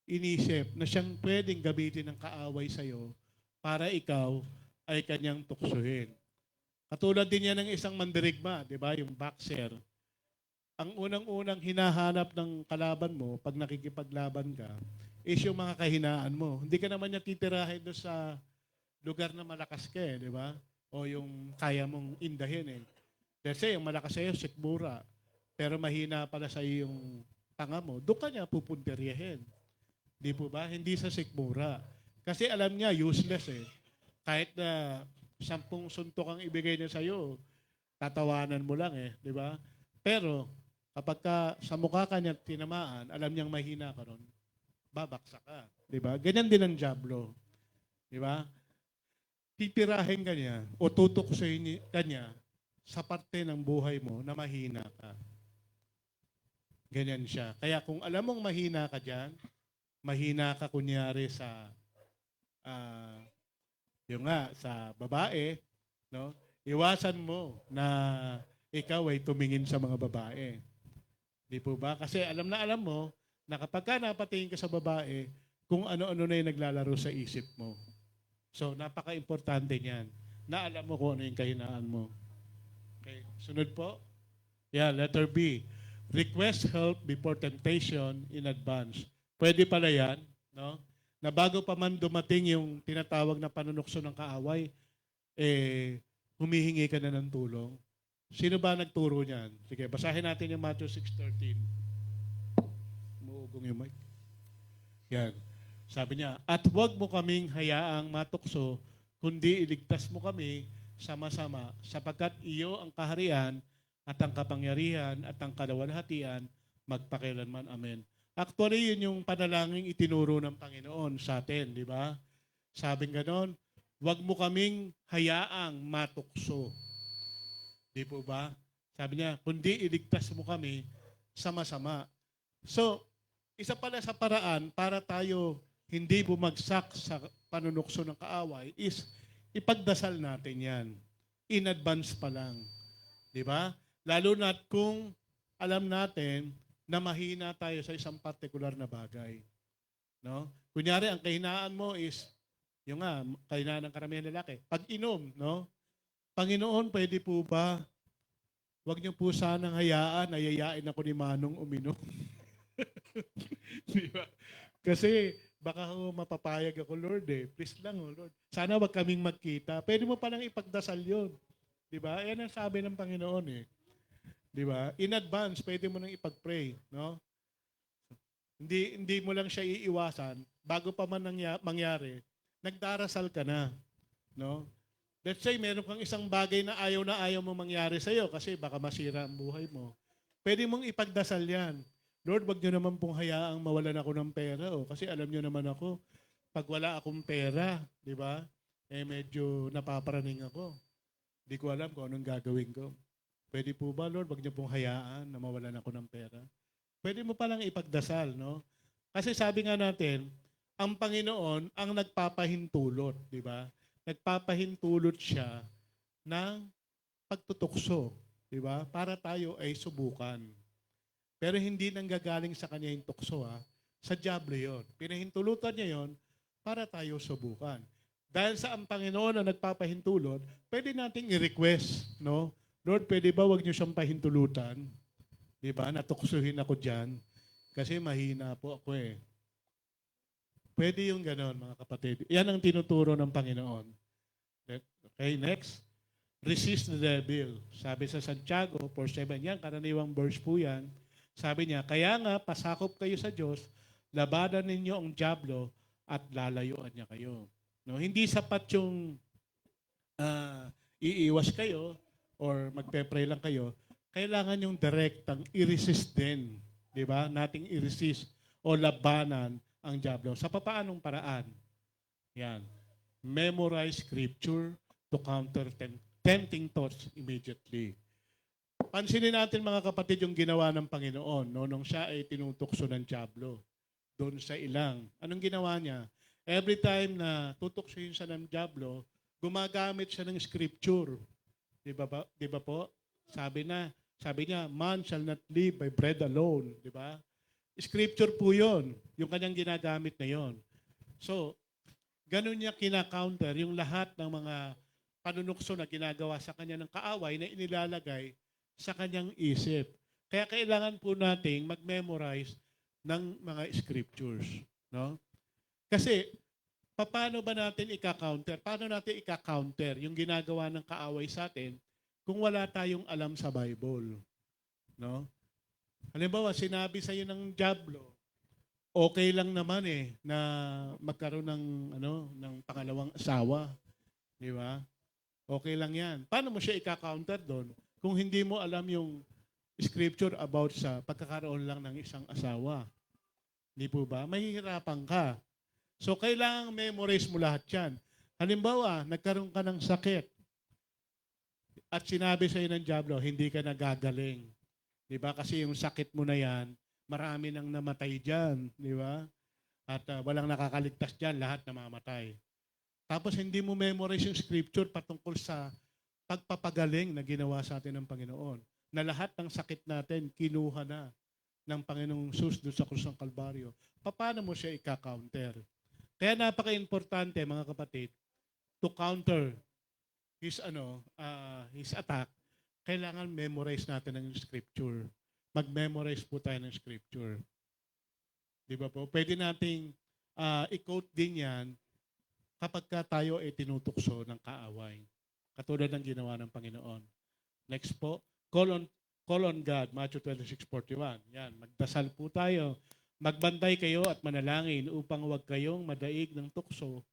inisip na siyang pwedeng gamitin ng kaaway sa'yo para ikaw ay kanyang tuksuhin. Katulad din yan ng isang mandirigma, di ba? Yung boxer. Ang unang-unang hinahanap ng kalaban mo pag nakikipaglaban ka is yung mga kahinaan mo. Hindi ka naman niya titirahin doon sa lugar na malakas ka di ba? O yung kaya mong indahin Kasi yung malakas sa'yo, sikmura. Pero mahina pala sa yung tanga mo, doon ka niya pupunteriyahin. Di po ba? Hindi sa sikmura. Kasi alam niya, useless Kahit na 10 suntok ang ibigay niya sa'yo, tatawanan mo lang di ba? Pero, kapag ka sa mukha ka niya tinamaan, alam niyang mahina ka ron, babaksak ka. Di ba? Ganyan din ang Diablo. Di ba? Titirahin ka niya o tutuksoin ka niya sa parte ng buhay mo na mahina ka. Ganyan siya. Kaya kung alam mong mahina ka dyan, mahina ka kunyari sa yung nga, sa babae, no? Iwasan mo na ikaw ay tumingin sa mga babae. Di po ba? Kasi alam na alam mo na kapag ka napatingin ka sa babae, kung ano-ano na yung naglalaro sa isip mo. So, napaka-importante niyan na alam mo kung ano yung kahinaan mo. Okay. Sunod po. Yeah, letter B. Request help before temptation in advance. Pwede pala yan, no? Na bago pa man dumating yung tinatawag na panunukso ng kaaway, humihingi ka na ng tulong. Sino ba nagturo niyan? Sige, basahin natin yung Matthew 6:13. Umuugong yung mic. Yan. Sabi niya, at huwag mo kaming hayaang matukso, kundi iligtas mo kami sa masama, sapagkat iyo ang kaharian at ang kapangyarihan at ang kalawalhatian magpakilanman. Amen. Actually, yun yung panalangin itinuro ng Panginoon sa atin, di ba? Sabing ganon, huwag mo kaming hayaang matukso. Di po ba? Sabi niya, kundi iligtas mo kami sa masama. So, isa pala sa paraan para tayo hindi bumagsak sa panunukso ng kaaway is ipagdasal natin yan. In advance pa lang. Di ba? Lalo na kung alam natin na mahina tayo sa isang partikular na bagay. No? Kunyari, ang kahinaan mo is, yung nga, kahinaan ng karamihan lalaki, pag-inom, no? Panginoon, pwede po ba, huwag niyo po sanang hayaan, nayayain ako ni Manong uminom. Di ba? Kasi, baka mapapayag ako, Lord Please lang, Lord. Sana wag kaming magkita. Pwede mo palang ipagdasal yun. Di ba? Yan ang sabi ng Panginoon Di ba? In advance, pwede mo nang ipag-pray, no? Hindi mo lang siya iiwasan bago pa man mangyari, nagdarasal ka na, no? Let's say meron kang isang bagay na ayaw mo mangyari sa iyo kasi baka masira ang buhay mo. Pwede mong ipagdasal 'yan. Lord, wag niyo naman pong hayaang mawalan ako ng pera kasi alam niyo naman ako, pag wala akong pera, 'di ba? Medyo napaparaning ako. Di ko alam kung anong gagawin ko. Pwede po ba, Lord, wag niyo pong hayaan na mawalan ako ng pera? Pwede mo palang ipagdasal, no? Kasi sabi nga natin, ang Panginoon ang nagpapahintulot, di ba? Nagpapahintulot siya ng pagtutukso, di ba? Para tayo ay subukan. Pero hindi nanggagaling sa kanya yung tukso, ha? Sa diablo yon. Pinahintulutan niya yon para tayo subukan. Dahil sa ang Panginoon ang nagpapahintulot, pwede nating i-request, no? Lord, pwede ba wag niyo siyang pahintulutan? Di ba? Natuksuhin ako dyan. Kasi mahina po ako eh. Pwede yung ganon, mga kapatid. Yan ang tinuturo ng Panginoon. Okay, next. Resist the devil. Sabi sa Santiago 4:7, yan, karaniwang verse po yan. Sabi niya, kaya nga, pasakop kayo sa Diyos, labanan ninyo ang diablo at lalayuan niya kayo. No, hindi sapat yung iiwas kayo or magpe-pray lang kayo. Kailangan yung direktang i-resist din. Di ba? Nating i-resist o labanan ang diablo. Sa papaanong paraan? Yan. Memorize scripture to counter tempting thoughts immediately. Pansinin natin mga kapatid yung ginawa ng Panginoon no, nung siya ay tinutukso ng diablo doon sa ilang. Anong ginawa niya? Every time na tutuksohin siya ng diablo, gumagamit siya ng scripture. Di ba po? Sabi niya, man shall not live by bread alone. Di ba? Scripture po yun. Yung kanyang ginagamit na yon. So, ganun niya kina-counter yung lahat ng mga panunukso na ginagawa sa kanya ng kaaway na inilalagay sa kanyang isip. Kaya kailangan po nating mag-memorize ng mga scriptures. No? Kasi, paano ba natin ika-counter? Paano natin ika-counter yung ginagawa ng kaaway sa atin kung wala tayong alam sa Bible? No? Halimbawa, sinabi sa iyo ng diablo, okay lang naman na magkaroon ng pangalawang asawa, di ba? Okay lang 'yan. Paano mo siya ika-counter doon kung hindi mo alam yung scripture about sa pagkakaroon lang ng isang asawa? Di po ba? Mahihirapan ka. So, kailangang memorize mo lahat 'yan. Halimbawa, nagkaroon ka ng sakit at sinabi sa iyo ng diablo, hindi ka nagagaling. Di ba? Kasi yung sakit mo na yan, marami nang namatay dyan. Di ba? At walang nakakaligtas dyan, lahat namamatay. Tapos hindi mo memorize yung scripture patungkol sa pagpapagaling na ginawa sa atin ng Panginoon. Na lahat ng sakit natin, kinuha na ng Panginoong Jesus doon sa krus ng Kalbaryo. Paano mo siya ika-counter? Kaya napaka-importante, mga kapatid, to counter his attack, kailangan memorize natin ng scripture. Mag-memorize po tayo ng scripture. Di ba po? Pwede nating i-quote din yan kapag ka tayo ay tinutukso ng kaaway. Katulad ng ginawa ng Panginoon. Next po, call on God, Matthew 26:41. Yan, magdasal po tayo. Magbantay kayo at manalangin upang huwag kayong madaig ng tukso.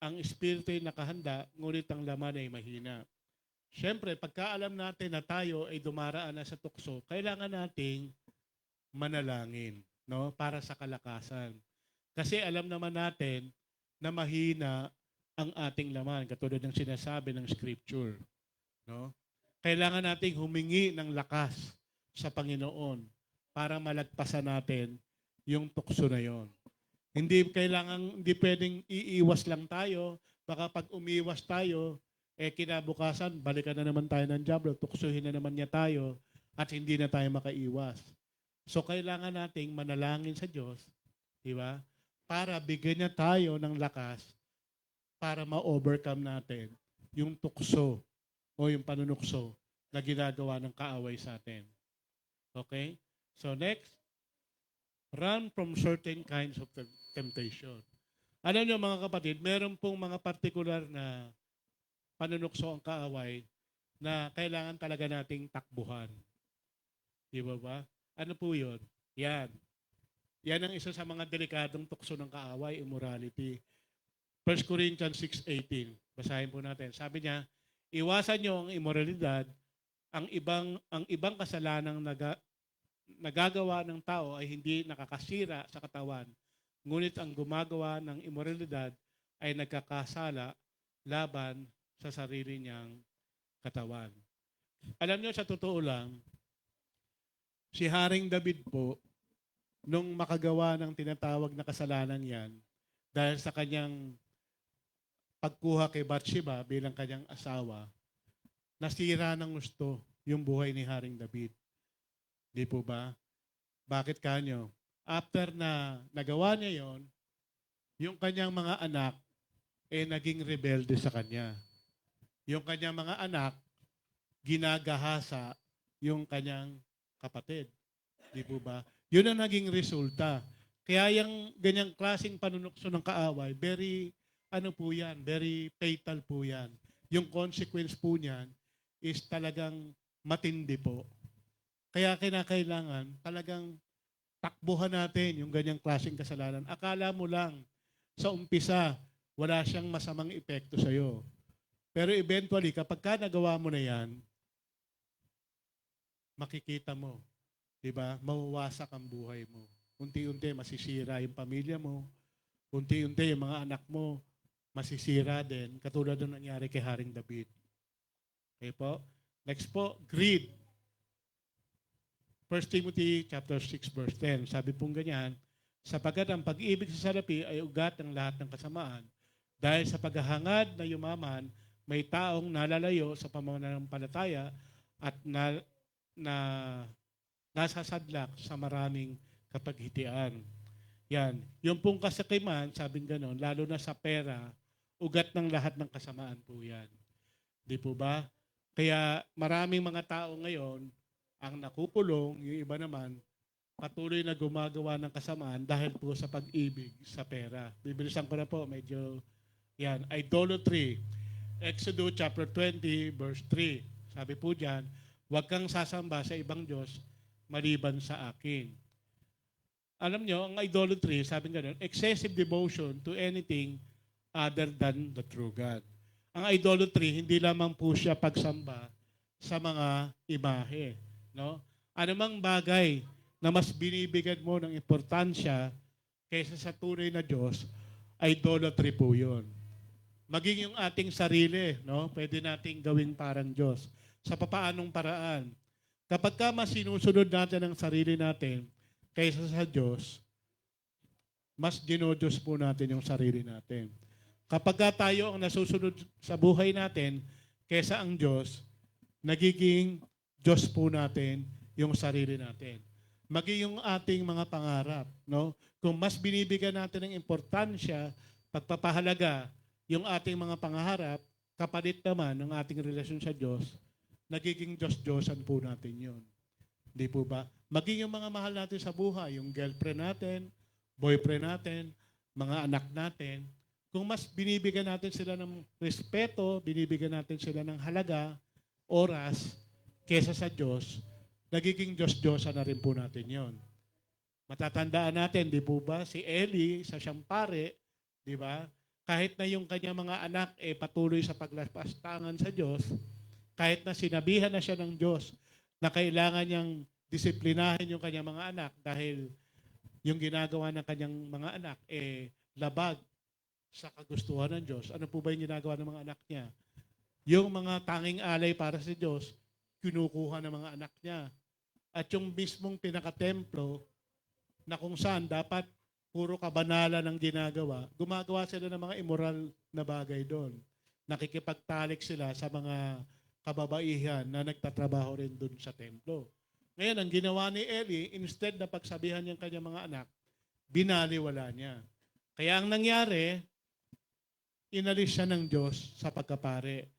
Ang espiritu ay nakahanda, ngunit ang laman ay mahina. Siyempre, pagkaalam natin na tayo ay dumaraan na sa tukso, kailangan nating manalangin, no, para sa kalakasan. Kasi alam naman natin na mahina ang ating laman, katulad ng sinasabi ng scripture, no? Kailangan nating humingi ng lakas sa Panginoon para malagpasan natin yung tukso na yon. Hindi pwedeng iiwas lang tayo. Baka pag umiwas tayo, kinabukasan, balikan na naman tayo ng diablo, tuksuhin na naman niya tayo, at hindi na tayo makaiwas. So, kailangan nating manalangin sa Diyos, di ba? Para bigyan niya tayo ng lakas para ma-overcome natin yung tukso o yung panunukso na ginagawa ng kaaway sa atin. Okay? So, next, run from certain kinds of temptation. Alam niyo mga kapatid, meron pong mga partikular na panunukso ang kaaway na kailangan talaga nating takbuhan. Di ba ba? Ano po yun? Yan. Yan ang isa sa mga delikadong tukso ng kaaway, immorality. 1 Corinthians 6:18. Basahin po natin. Sabi niya, iwasan niyo ang immoralidad, ang ibang kasalanang nagagawa ng tao ay hindi nakakasira sa katawan. Ngunit ang gumagawa ng immoralidad ay nagkakasala laban sa sarili niyang katawan. Alam niyo, sa totoo lang, si Haring David po, nung makagawa ng tinatawag na kasalanan yan, dahil sa kanyang pagkuha kay Bathsheba bilang kanyang asawa, nasira ng gusto yung buhay ni Haring David. Di po ba? Bakit kanyo? After na nagawa niya yon, yung kanyang mga anak naging rebelde sa kanya. Yung kanyang mga anak ginagahasa yung kanyang kapatid. Di po ba? Yun ang naging resulta. Kaya yung ganyang klaseng panunukso ng kaaway, very fatal po yan. Yung consequence po niyan is talagang matindi po. Kaya kinakailangan talagang takbuhan natin yung ganyang klaseng kasalanan. Akala mo lang sa umpisa, wala siyang masamang epekto sa'yo. Pero eventually, kapag ka nagawa mo na yan, makikita mo, di ba? Mawawasak ang buhay mo. Unti-unti masisira yung pamilya mo. Unti-unti yung mga anak mo masisira din. Katulad ng nangyari kay Haring David. Okay po? Next po, greed. 1 Timothy chapter 6 verse 10. Sabi pong ganyan, sapagkat ang pag-ibig sa salapi ay ugat ng lahat ng kasamaan. Dahil sa paghahangad na yumaman, may taong nalalayo sa pamananampalataya at nasasadlak sa maraming kapaghitian. Yan. Yung pong kasakiman, sabing ganon, lalo na sa pera, ugat ng lahat ng kasamaan po yan. Di po ba? Kaya maraming mga tao ngayon ang nakukulong, yung iba naman, patuloy na gumagawa ng kasamaan dahil po sa pag-ibig sa pera. Bibilisan ko na po, medyo, yan, idolatry. Exodus chapter 20, verse 3. Sabi po dyan, huwag kang sasamba sa ibang Diyos maliban sa akin. Alam nyo, ang idolatry, sabi nga nun, excessive devotion to anything other than the true God. Ang idolatry, hindi lamang po siya pagsamba sa mga imahe. No? Anumang bagay na mas binibigyan mo ng importansya kaysa sa tunay na Diyos, idolatry po yun. Maging yung ating sarili, no? Pwede nating gawing parang Diyos. Sa papaanong paraan? Kapag ka mas sinusunod natin ang sarili natin kaysa sa Diyos, mas dinodiyos po natin yung sarili natin. Kapag ka tayo ang nasusunod sa buhay natin kaysa ang Diyos, nagiging Diyos po natin yung sarili natin. Maging yung ating mga pangarap, no? Kung mas binibigyan natin ng importansya, pagpapahalaga, yung ating mga pangarap, kapalit naman ng ating relasyon sa Diyos, nagiging Diyos-Diyosan po natin yun. Di po ba? Maging yung mga mahal natin sa buhay, yung girlfriend natin, boyfriend natin, mga anak natin, kung mas binibigyan natin sila ng respeto, binibigyan natin sila ng halaga, oras, kesa sa Diyos, nagiging Diyos-Diyosan na rin po natin yon. Matatandaan natin, di po ba, si Eli sa siyang pare, di ba, kahit na yung kanyang mga anak patuloy sa paglapastangan sa Diyos, kahit na sinabihan na siya ng Diyos na kailangan niyang disiplinahin yung kanyang mga anak dahil yung ginagawa ng kanyang mga anak labag sa kagustuhan ng Diyos. Ano po ba yung ginagawa ng mga anak niya? Yung mga tanging alay para sa Diyos, kinukuha ng mga anak niya. At yung mismong pinakatemplo na kung saan dapat puro kabanalan ng ginagawa, gumagawa sila ng mga immoral na bagay doon. Nakikipagtalik sila sa mga kababaihan na nagtatrabaho rin doon sa templo. Ngayon, ang ginawa ni Eli, instead na pagsabihan niyang kanyang mga anak, binaliwala niya. Kaya ang nangyari, inalis siya ng Diyos sa pagkapare.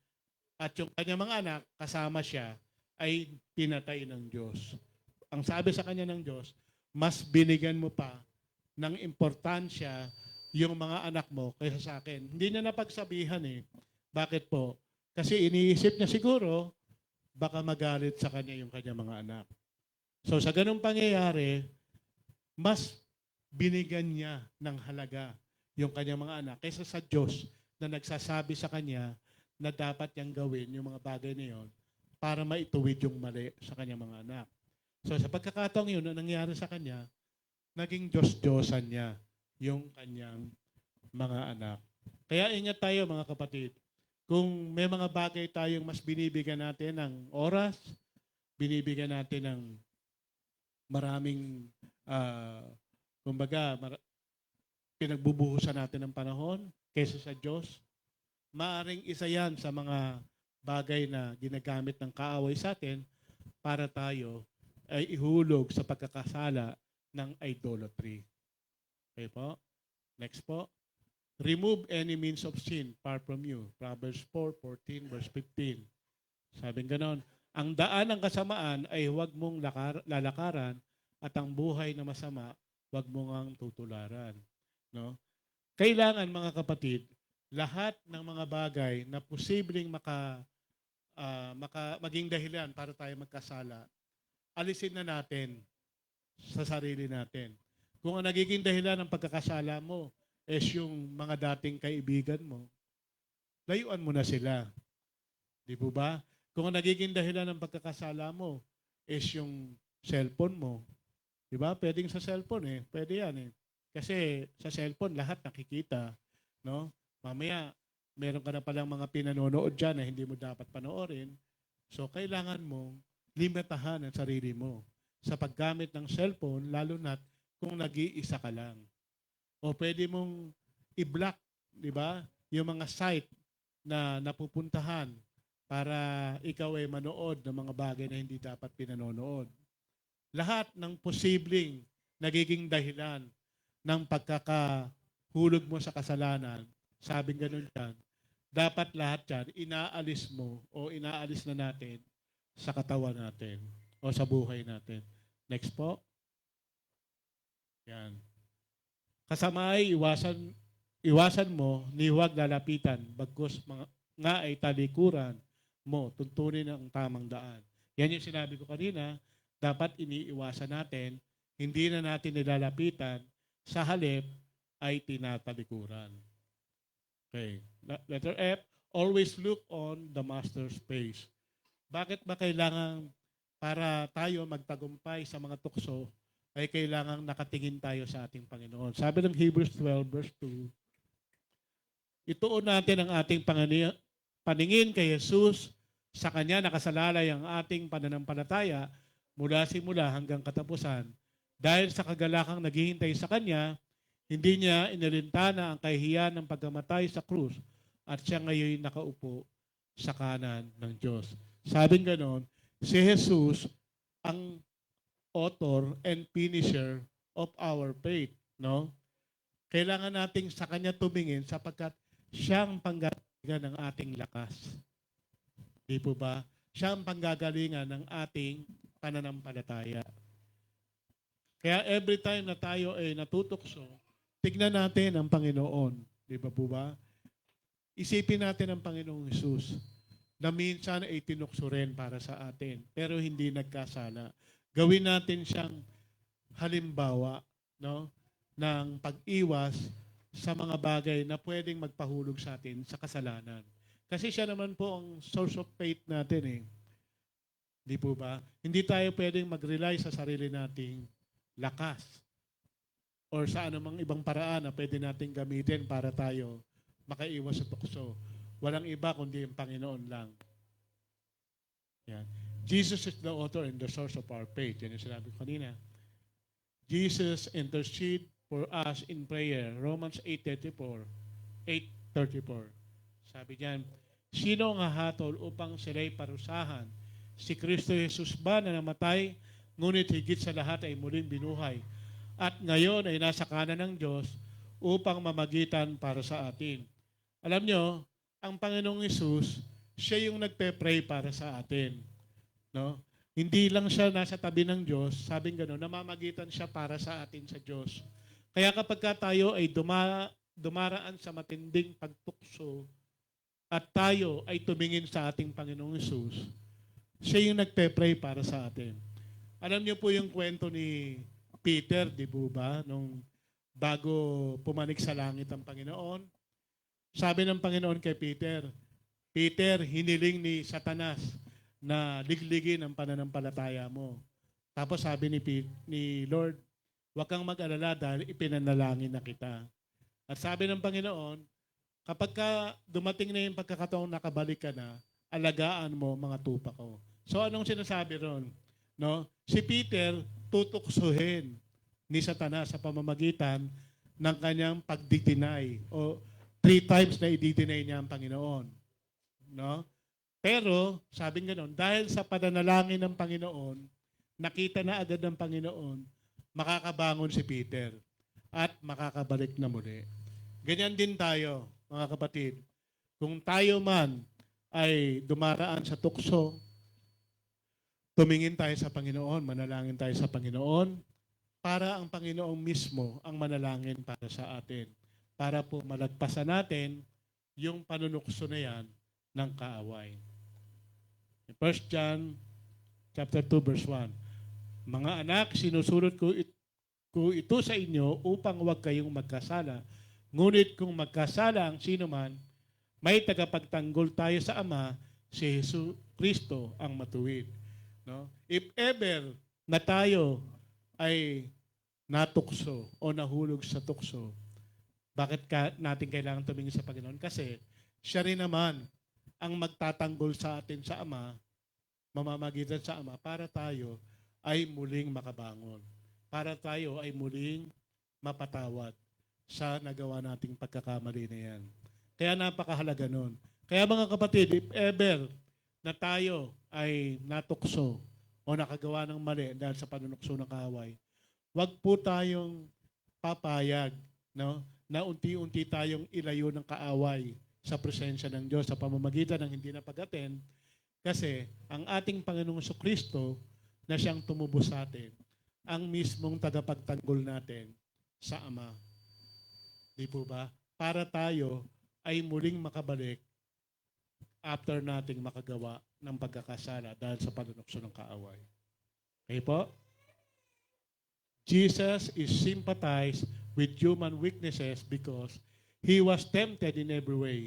At yung kanyang mga anak, kasama siya, ay pinatay ng Diyos. Ang sabi sa kanya ng Diyos, mas binigyan mo pa ng importansya yung mga anak mo kaysa sa akin. Hindi niya napagsabihan Bakit po? Kasi iniisip niya siguro, baka magalit sa kanya yung kanyang mga anak. So sa ganung pangyayari, mas binigyan niya ng halaga yung kanyang mga anak kaysa sa Diyos na nagsasabi sa kanya na dapat niyang gawin yung mga bagay na yon para maituwid yung mali sa kanyang mga anak. So sa pagkakataong yun, na nangyari sa kanya, naging Diyos-Diyosan niya yung kanyang mga anak. Kaya ingat tayo mga kapatid. Kung may mga bagay tayong mas binibigyan natin ng oras, binibigyan natin ng maraming, kumbaga, pinagbubuhusan natin ng panahon kaysa sa Diyos, maaring isa yan sa mga bagay na ginagamit ng kaaway sa atin para tayo ay ihulog sa pagkakasala ng idolatry. Okay po? Next po. Remove any means of sin far from you. Proverbs 4:14, verse 15. Sabing ganon, ang daan ng kasamaan ay huwag mong lalakaran at ang buhay na masama, huwag mong ang tutularan. No? Kailangan mga kapatid, lahat ng mga bagay na posibleng maging dahilan para tayo magkasala, alisin na natin sa sarili natin. Kung ang nagiging dahilan ng pagkakasala mo is yung mga dating kaibigan mo, layuan mo na sila. Di po ba? Kung ang nagiging dahilan ng pagkakasala mo is yung cellphone mo, di ba? Pwedeng sa cellphone eh. Pwede yan eh. Kasi sa cellphone lahat nakikita. No? Mamaya, meron ka na palang mga pinanonood dyan na hindi mo dapat panoorin. So, kailangan mong limitahan ang sarili mo sa paggamit ng cellphone, lalo na kung nag-iisa ka lang. O pwede mong i-block, di ba? Yung mga site na napupuntahan para ikaw ay manood ng mga bagay na hindi dapat pinanonood. Lahat ng posibleng nagiging dahilan ng pagkakahulog mo sa kasalanan, sabing ganun yan, dapat lahat yan, inaalis mo o inaalis na natin sa katawan natin o sa buhay natin. Next po. Yan. Kasama ay iwasan mo, ni huwag lalapitan, bagkus nga ay talikuran mo, tuntunin ang tamang daan. Yan yung sinabi ko kanina, dapat iniiwasan natin, hindi na natin nilalapitan, sa halip ay tinatalikuran. Okay. Letter F, always look on the master's face. Bakit ba kailangan para tayo magtagumpay sa mga tukso ay kailangang nakatingin tayo sa ating Panginoon? Sabi ng Hebrews 12 verse 2, ituon natin ang ating paningin kay Jesus, sa Kanya nakasalalay ang ating pananampalataya mula simula hanggang katapusan. Dahil sa kagalakang naghihintay sa Kanya, hindi Niya inalintana ang kahihiyan ng pagkamatay sa krus at siya ngayon nakaupo sa kanan ng Diyos. Sabing ganon, si Jesus ang author and finisher of our faith. No? Kailangan nating sa Kanya tumingin sapagkat siya ang panggagalingan ng ating lakas. Di po ba? Siya ang panggagalingan ng ating pananampalataya. Kaya every time na tayo ay natutokso, tignan natin ang Panginoon. Di ba po ba? Isipin natin ang Panginoong Hesus na minsan ay tinukso rin para sa atin, pero hindi nagkasala. Gawin natin siyang halimbawa, no, ng pag-iwas sa mga bagay na pwedeng magpahulog sa atin sa kasalanan. Kasi siya naman po ang source of faith natin eh. Di po ba? Hindi tayo pwedeng mag-rely sa sarili nating lakas or sa anumang ibang paraan na pwede nating gamitin para tayo makaiwas sa tukso. Walang iba kundi ang Panginoon lang. Yan. Jesus is the author and the source of our faith. Yan yung sinabi ko kanina. Jesus intercede for us in prayer. Romans 8:34. Sabi diyan, sino ang hahatol upang sila'y parusahan? Si Kristo Jesus ba na namatay, ngunit higit sa lahat ay muling binuhay? At ngayon ay nasa kanan ng Diyos upang mamagitan para sa atin. Alam nyo, ang Panginoong Hesus, siya yung nagpe-pray para sa atin. No? Hindi lang siya nasa tabi ng Diyos, sabing gano'n, namamagitan siya para sa atin sa Diyos. Kaya kapag tayo ay dumaraan sa matinding pagtukso at tayo ay tumingin sa ating Panginoong Hesus, siya yung nagpe-pray para sa atin. Alam niyo po yung kwento ni Peter, di ba? Nung bago pumanik sa langit ang Panginoon. Sabi ng Panginoon kay Peter, Peter, hiniling ni Satanas na ligligin ang pananampalataya mo. Tapos sabi ni Lord, huwag kang mag-alala dahil ipinanalangin na kita. At sabi ng Panginoon, kapag dumating na yung pagkakataong nakabalik ka na, alagaan mo mga tupa ko. So anong sinasabi ron? No? Si Peter tutuksohin ni Satanas sa pamamagitan ng kanyang pagditinay o 3 times na i-deny niya ang Panginoon. No? Pero, sabing ganoon, dahil sa pananalangin ng Panginoon, nakita na agad ng Panginoon, makakabangon si Peter at makakabalik na muli. Ganyan din tayo, mga kapatid. Kung tayo man ay dumaraan sa tukso, tumingin tayo sa Panginoon, manalangin tayo sa Panginoon, para ang Panginoon mismo ang manalangin para sa atin. Para po malagpasan natin yung panunukso na yan ng kaaway. 1 John chapter 2 verse 1. Mga anak, sinusulot ko ito sa inyo upang huwag kayong magkasala. Ngunit kung magkasala ang sino man, may tagapagtanggol tayo sa Ama, si Hesus Kristo ang matuwid. No? If ever na tayo ay natukso o nahulog sa tukso, bakit natin kailangan tumingin sa Panginoon? Kasi siya rin naman ang magtatanggol sa atin sa Ama, mamamagitan sa Ama, para tayo ay muling makabangon. Para tayo ay muling mapatawad sa nagawa nating pagkakamali na yan. Kaya napakahalaga nun. Kaya mga kapatid, if ever na tayo ay natukso o nakagawa ng mali dahil sa panunukso ng kaaway, wag po tayong papayag, no, na unti-unti tayong ilayo ng kaaway sa presensya ng Diyos sa pamamagitan ng hindi na pag-attend, kasi ang ating Panginoong Kristo na siyang tumubos sa atin, ang mismong tagapagtanggol natin sa Ama. Di po ba? Para tayo ay muling makabalik after nating makagawa ng pagkakasala dahil sa panunukso ng kaaway. Okay po? Jesus is sympathized with human weaknesses because He was tempted in every way.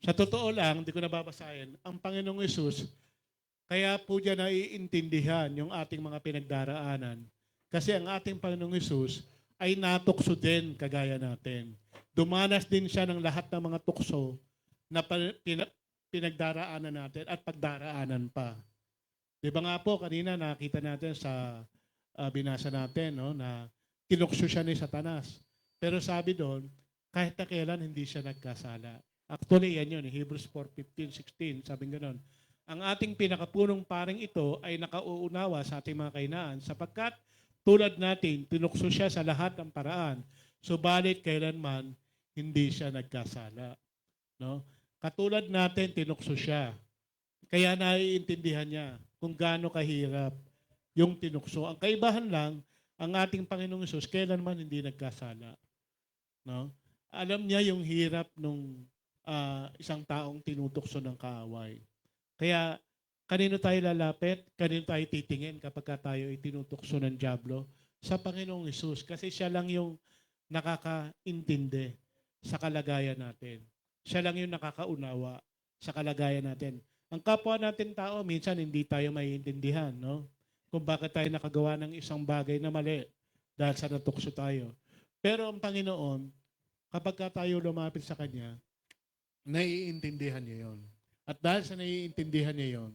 Sa totoo lang, hindi ko nababasahin, ang Panginoong Hesus, kaya po diyan naiintindihan yung ating mga pinagdaraanan. Kasi ang ating Panginoong Hesus ay natukso din kagaya natin. Dumanas din siya ng lahat ng mga tukso na pinagdaraanan natin at pagdaraanan pa. Di ba nga po, kanina nakita natin sa binasa natin, no, na tinukso siya ni Satanas. Pero sabi doon, kahit na kailan hindi siya nagkasala. Actually, yan yun, Hebrews 4:15, 16, sabi gano'n. Ang ating pinakapunong paring ito ay nakauunawa sa ating mga kainaan sapagkat tulad natin, tinukso siya sa lahat ng paraan. Subalit kailanman hindi siya nagkasala. No? Katulad natin, tinukso siya. Kaya naiintindihan niya kung gaano kahirap yung tinukso. Ang kaibahan lang, ang ating Panginoong Hesus, kailanman hindi nagkasala. No? Alam niya yung hirap nung isang taong tinutukso ng kaaway. Kaya, kanino tayo lalapit? Kanino tayo titingin kapag tayo ay tinutukso ng dyablo? Sa Panginoong Hesus. Kasi siya lang yung nakakaintindi sa kalagayan natin. Siya lang yung nakakaunawa sa kalagayan natin. Ang kapwa natin tao, minsan hindi tayo maiintindihan, no? Kung bakit tayo nakagawa ng isang bagay na mali dahil sa natukso tayo. Pero ang Panginoon, kapag tayo lumapit sa Kanya, naiintindihan niya yon. At dahil sa naiintindihan niya yon,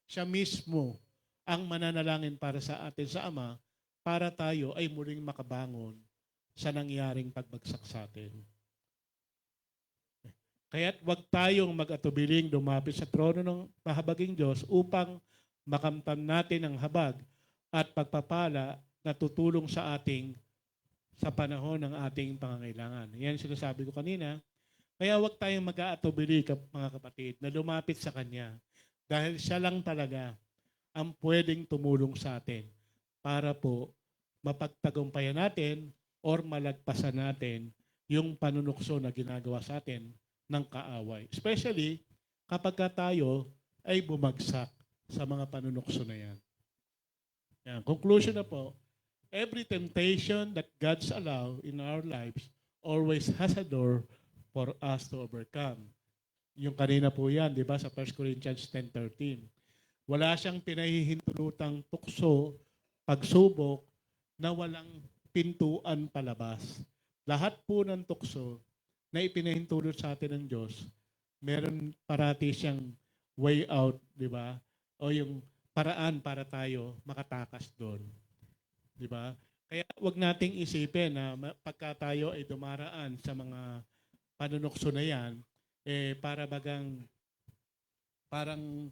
siya mismo ang mananalangin para sa atin sa Ama para tayo ay muling makabangon sa nangyaring pagbagsak sa atin. Kaya't wag tayong mag-atubiling lumapit sa trono ng mahabaging Diyos upang makamtan natin ang habag at pagpapala na tutulong sa ating sa panahon ng ating pangangailangan. Yan sinasabi ko kanina. Kaya wag tayong mag-aatubili, mga kapatid, na lumapit sa Kanya. Dahil siya lang talaga ang pwedeng tumulong sa atin para po mapagtagumpayan natin or malagpasan natin yung panunukso na ginagawa sa atin ng kaaway. Especially kapag tayo ay bumagsak sa mga panunukso na yan. Yan. Conclusion na po, Every temptation that God's allow in our lives always has a door for us to overcome. Yung kanina po yan, di ba, sa 1 Corinthians 10:13. Wala siyang pinahihintulutang tukso, pagsubok, na walang pintuan palabas. Lahat po ng tukso na ipinahintulot sa atin ng Diyos, meron parati siyang way out, di ba? O yung paraan para tayo makatakas doon. Di ba? Kaya wag nating isipin na pagka tayo ay dumaraan sa mga panunokso na yan, para bagang parang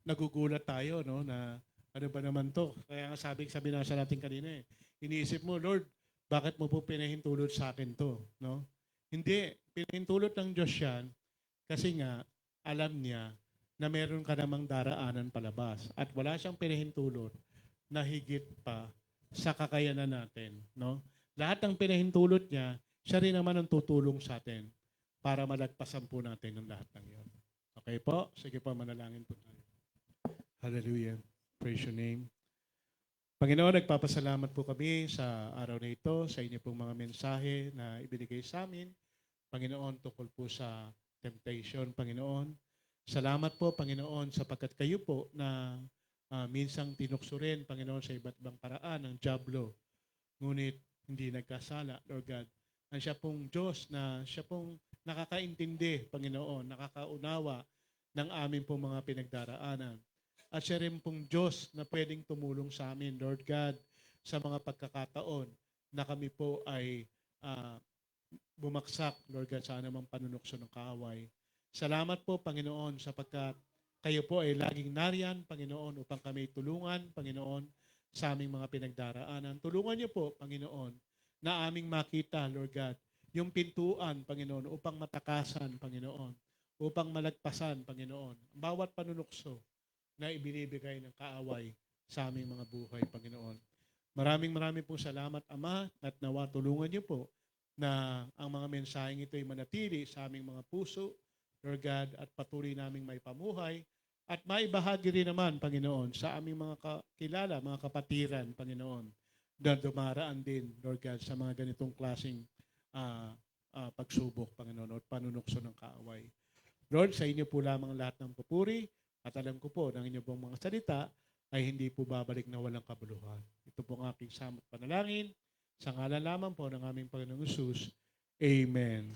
nagugulat tayo, no, na ano ba naman to? Kaya nga sabi na sa natin kanina iniisip mo, Lord, bakit mo po pinahintulot sa akin to, no? Hindi, pinahintulot ng Diyos yan kasi nga alam niya na meron ka namang daraanan palabas at wala siyang pinahintulot na higit pa sa kakayanan natin, no? Lahat ng pinahintulot niya, siya rin naman ang tutulong sa atin para malagpasan po natin ang lahat ng iyon. Okay po? Sige po, manalangin po tayo. Hallelujah. Praise your name. Panginoon, nagpapasalamat po kami sa araw na ito, sa inyo pong mga mensahe na ibinigay sa amin. Panginoon, tukol po sa temptation, Panginoon. Salamat po, Panginoon, sapagkat kayo po na minsang tinukso rin, Panginoon, sa iba't ibang paraan ng dyablo. Ngunit hindi nagkasala, Lord God. Ang siya pong Diyos na siya pong nakakaintindi, Panginoon, nakakaunawa ng aming pong mga pinagdaraanan. At siya rin pong Diyos na pwedeng tumulong sa amin, Lord God, sa mga pagkakataon na kami po ay bumagsak, Lord God, sa anumang panunukso ng kaaway. Salamat po, Panginoon, sapagkat kayo po ay laging nariyan, Panginoon, upang kami tulungan, Panginoon, sa aming mga pinagdaraanan. Tulungan niyo po, Panginoon, na aming makita, Lord God, yung pintuan, Panginoon, upang matakasan, Panginoon, upang malagpasan, Panginoon, bawat panunukso na ibinibigay ng kaaway sa aming mga buhay, Panginoon. Maraming po salamat, Ama, at nawa tulungan niyo po na ang mga mensaheng ito ay manatili sa aming mga puso, Lord God, at patuloy naming may pamuhay at may bahagi rin naman, Panginoon, sa aming mga kakilala, mga kapatiran, Panginoon, na dumaraan din, Lord God, sa mga ganitong klaseng pagsubok, Panginoon, at panunukso ng kaaway. Lord, sa inyo po lamang lahat ng papuri at alam ko po ng inyo pong mga salita ay hindi po babalik na walang kabuluhan. Ito po ang aking samot panalangin sa ngalan lamang po ng aming Panginoong Hesus. Amen.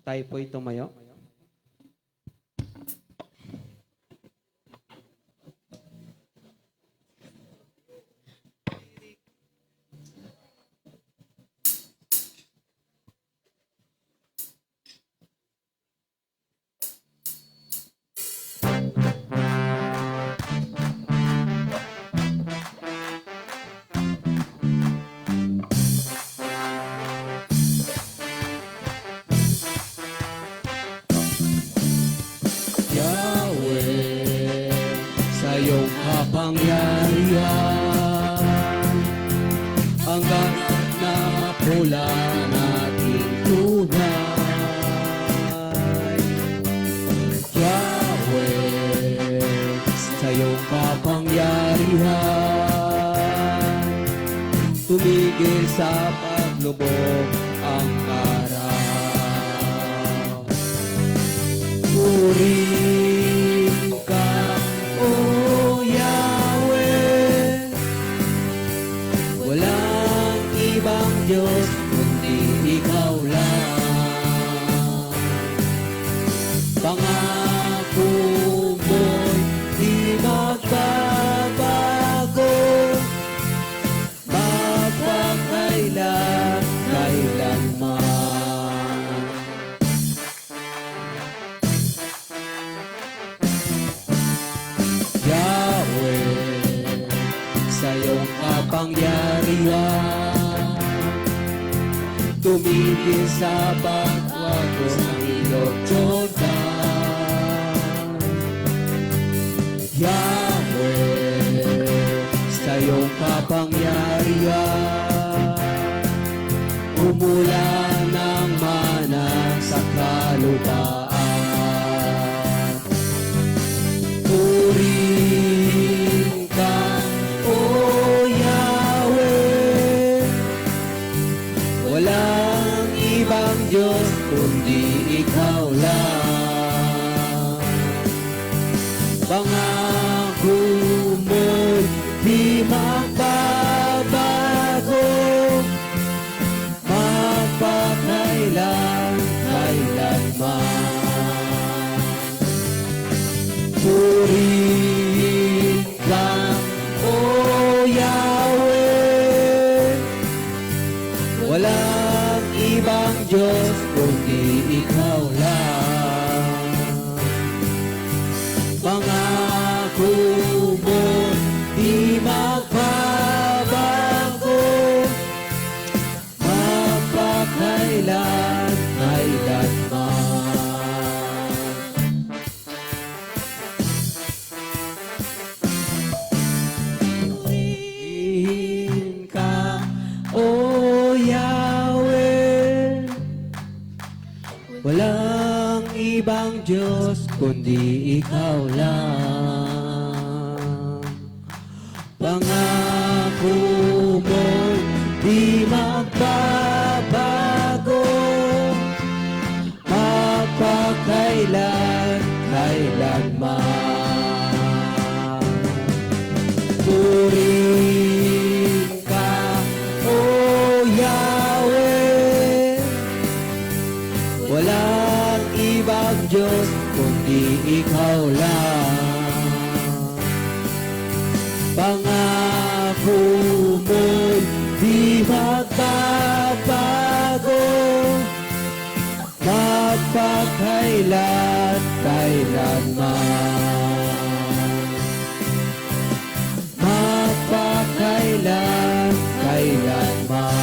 Tayo po'y tumayo. kapangyarihan hanggang na pula natin tunay. Yahweh, sa iyong kapangyarihan, tumigil sa paglubog ang araw. Purihin ka, O Yahweh, walang ibang Diyos kundi ikaw lang. Pangako mo'y di magbabago, magpakailan, kailanman. Yahweh, sa iyong kapangyarihan, tumigil sa pagwago ng ilog Jordan. Yahweh, sa iyong kapangyarihan, umulan ng mana sa kalupaan. Purihin ka, O Yahweh, walang ibang Diyos kundi ikaw lang. Pangako mo'y di magbabago, magpakailan, kailanman. Purihin ka, O Yahweh, walang ibang Diyos kundi ikaw lang. Pangako mo di magbabago, magpakailan, kailanman. Purihin ka, O Yahweh, walang ibang Diyos kundi ikaw lang. Pangako mo di magbabago, magpakailan, kailanman. Purihin ka, O Yahweh, walang ibang Diyos kundi ikaw lang. Pangako mo'y di magbabago, magpakailan, kailanman. Magpakailan, kailanman.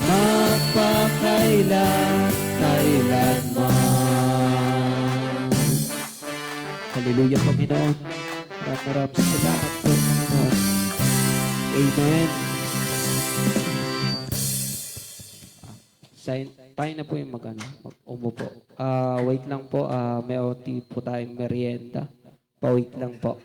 Magpakailan, kailanman. Hallelujah, Panginoon. Maraming salamat po, Panginoon. Amen. Tayo na po yung umupo. Wait lang po, may OT po tayong merienda. Pa-wait lang po.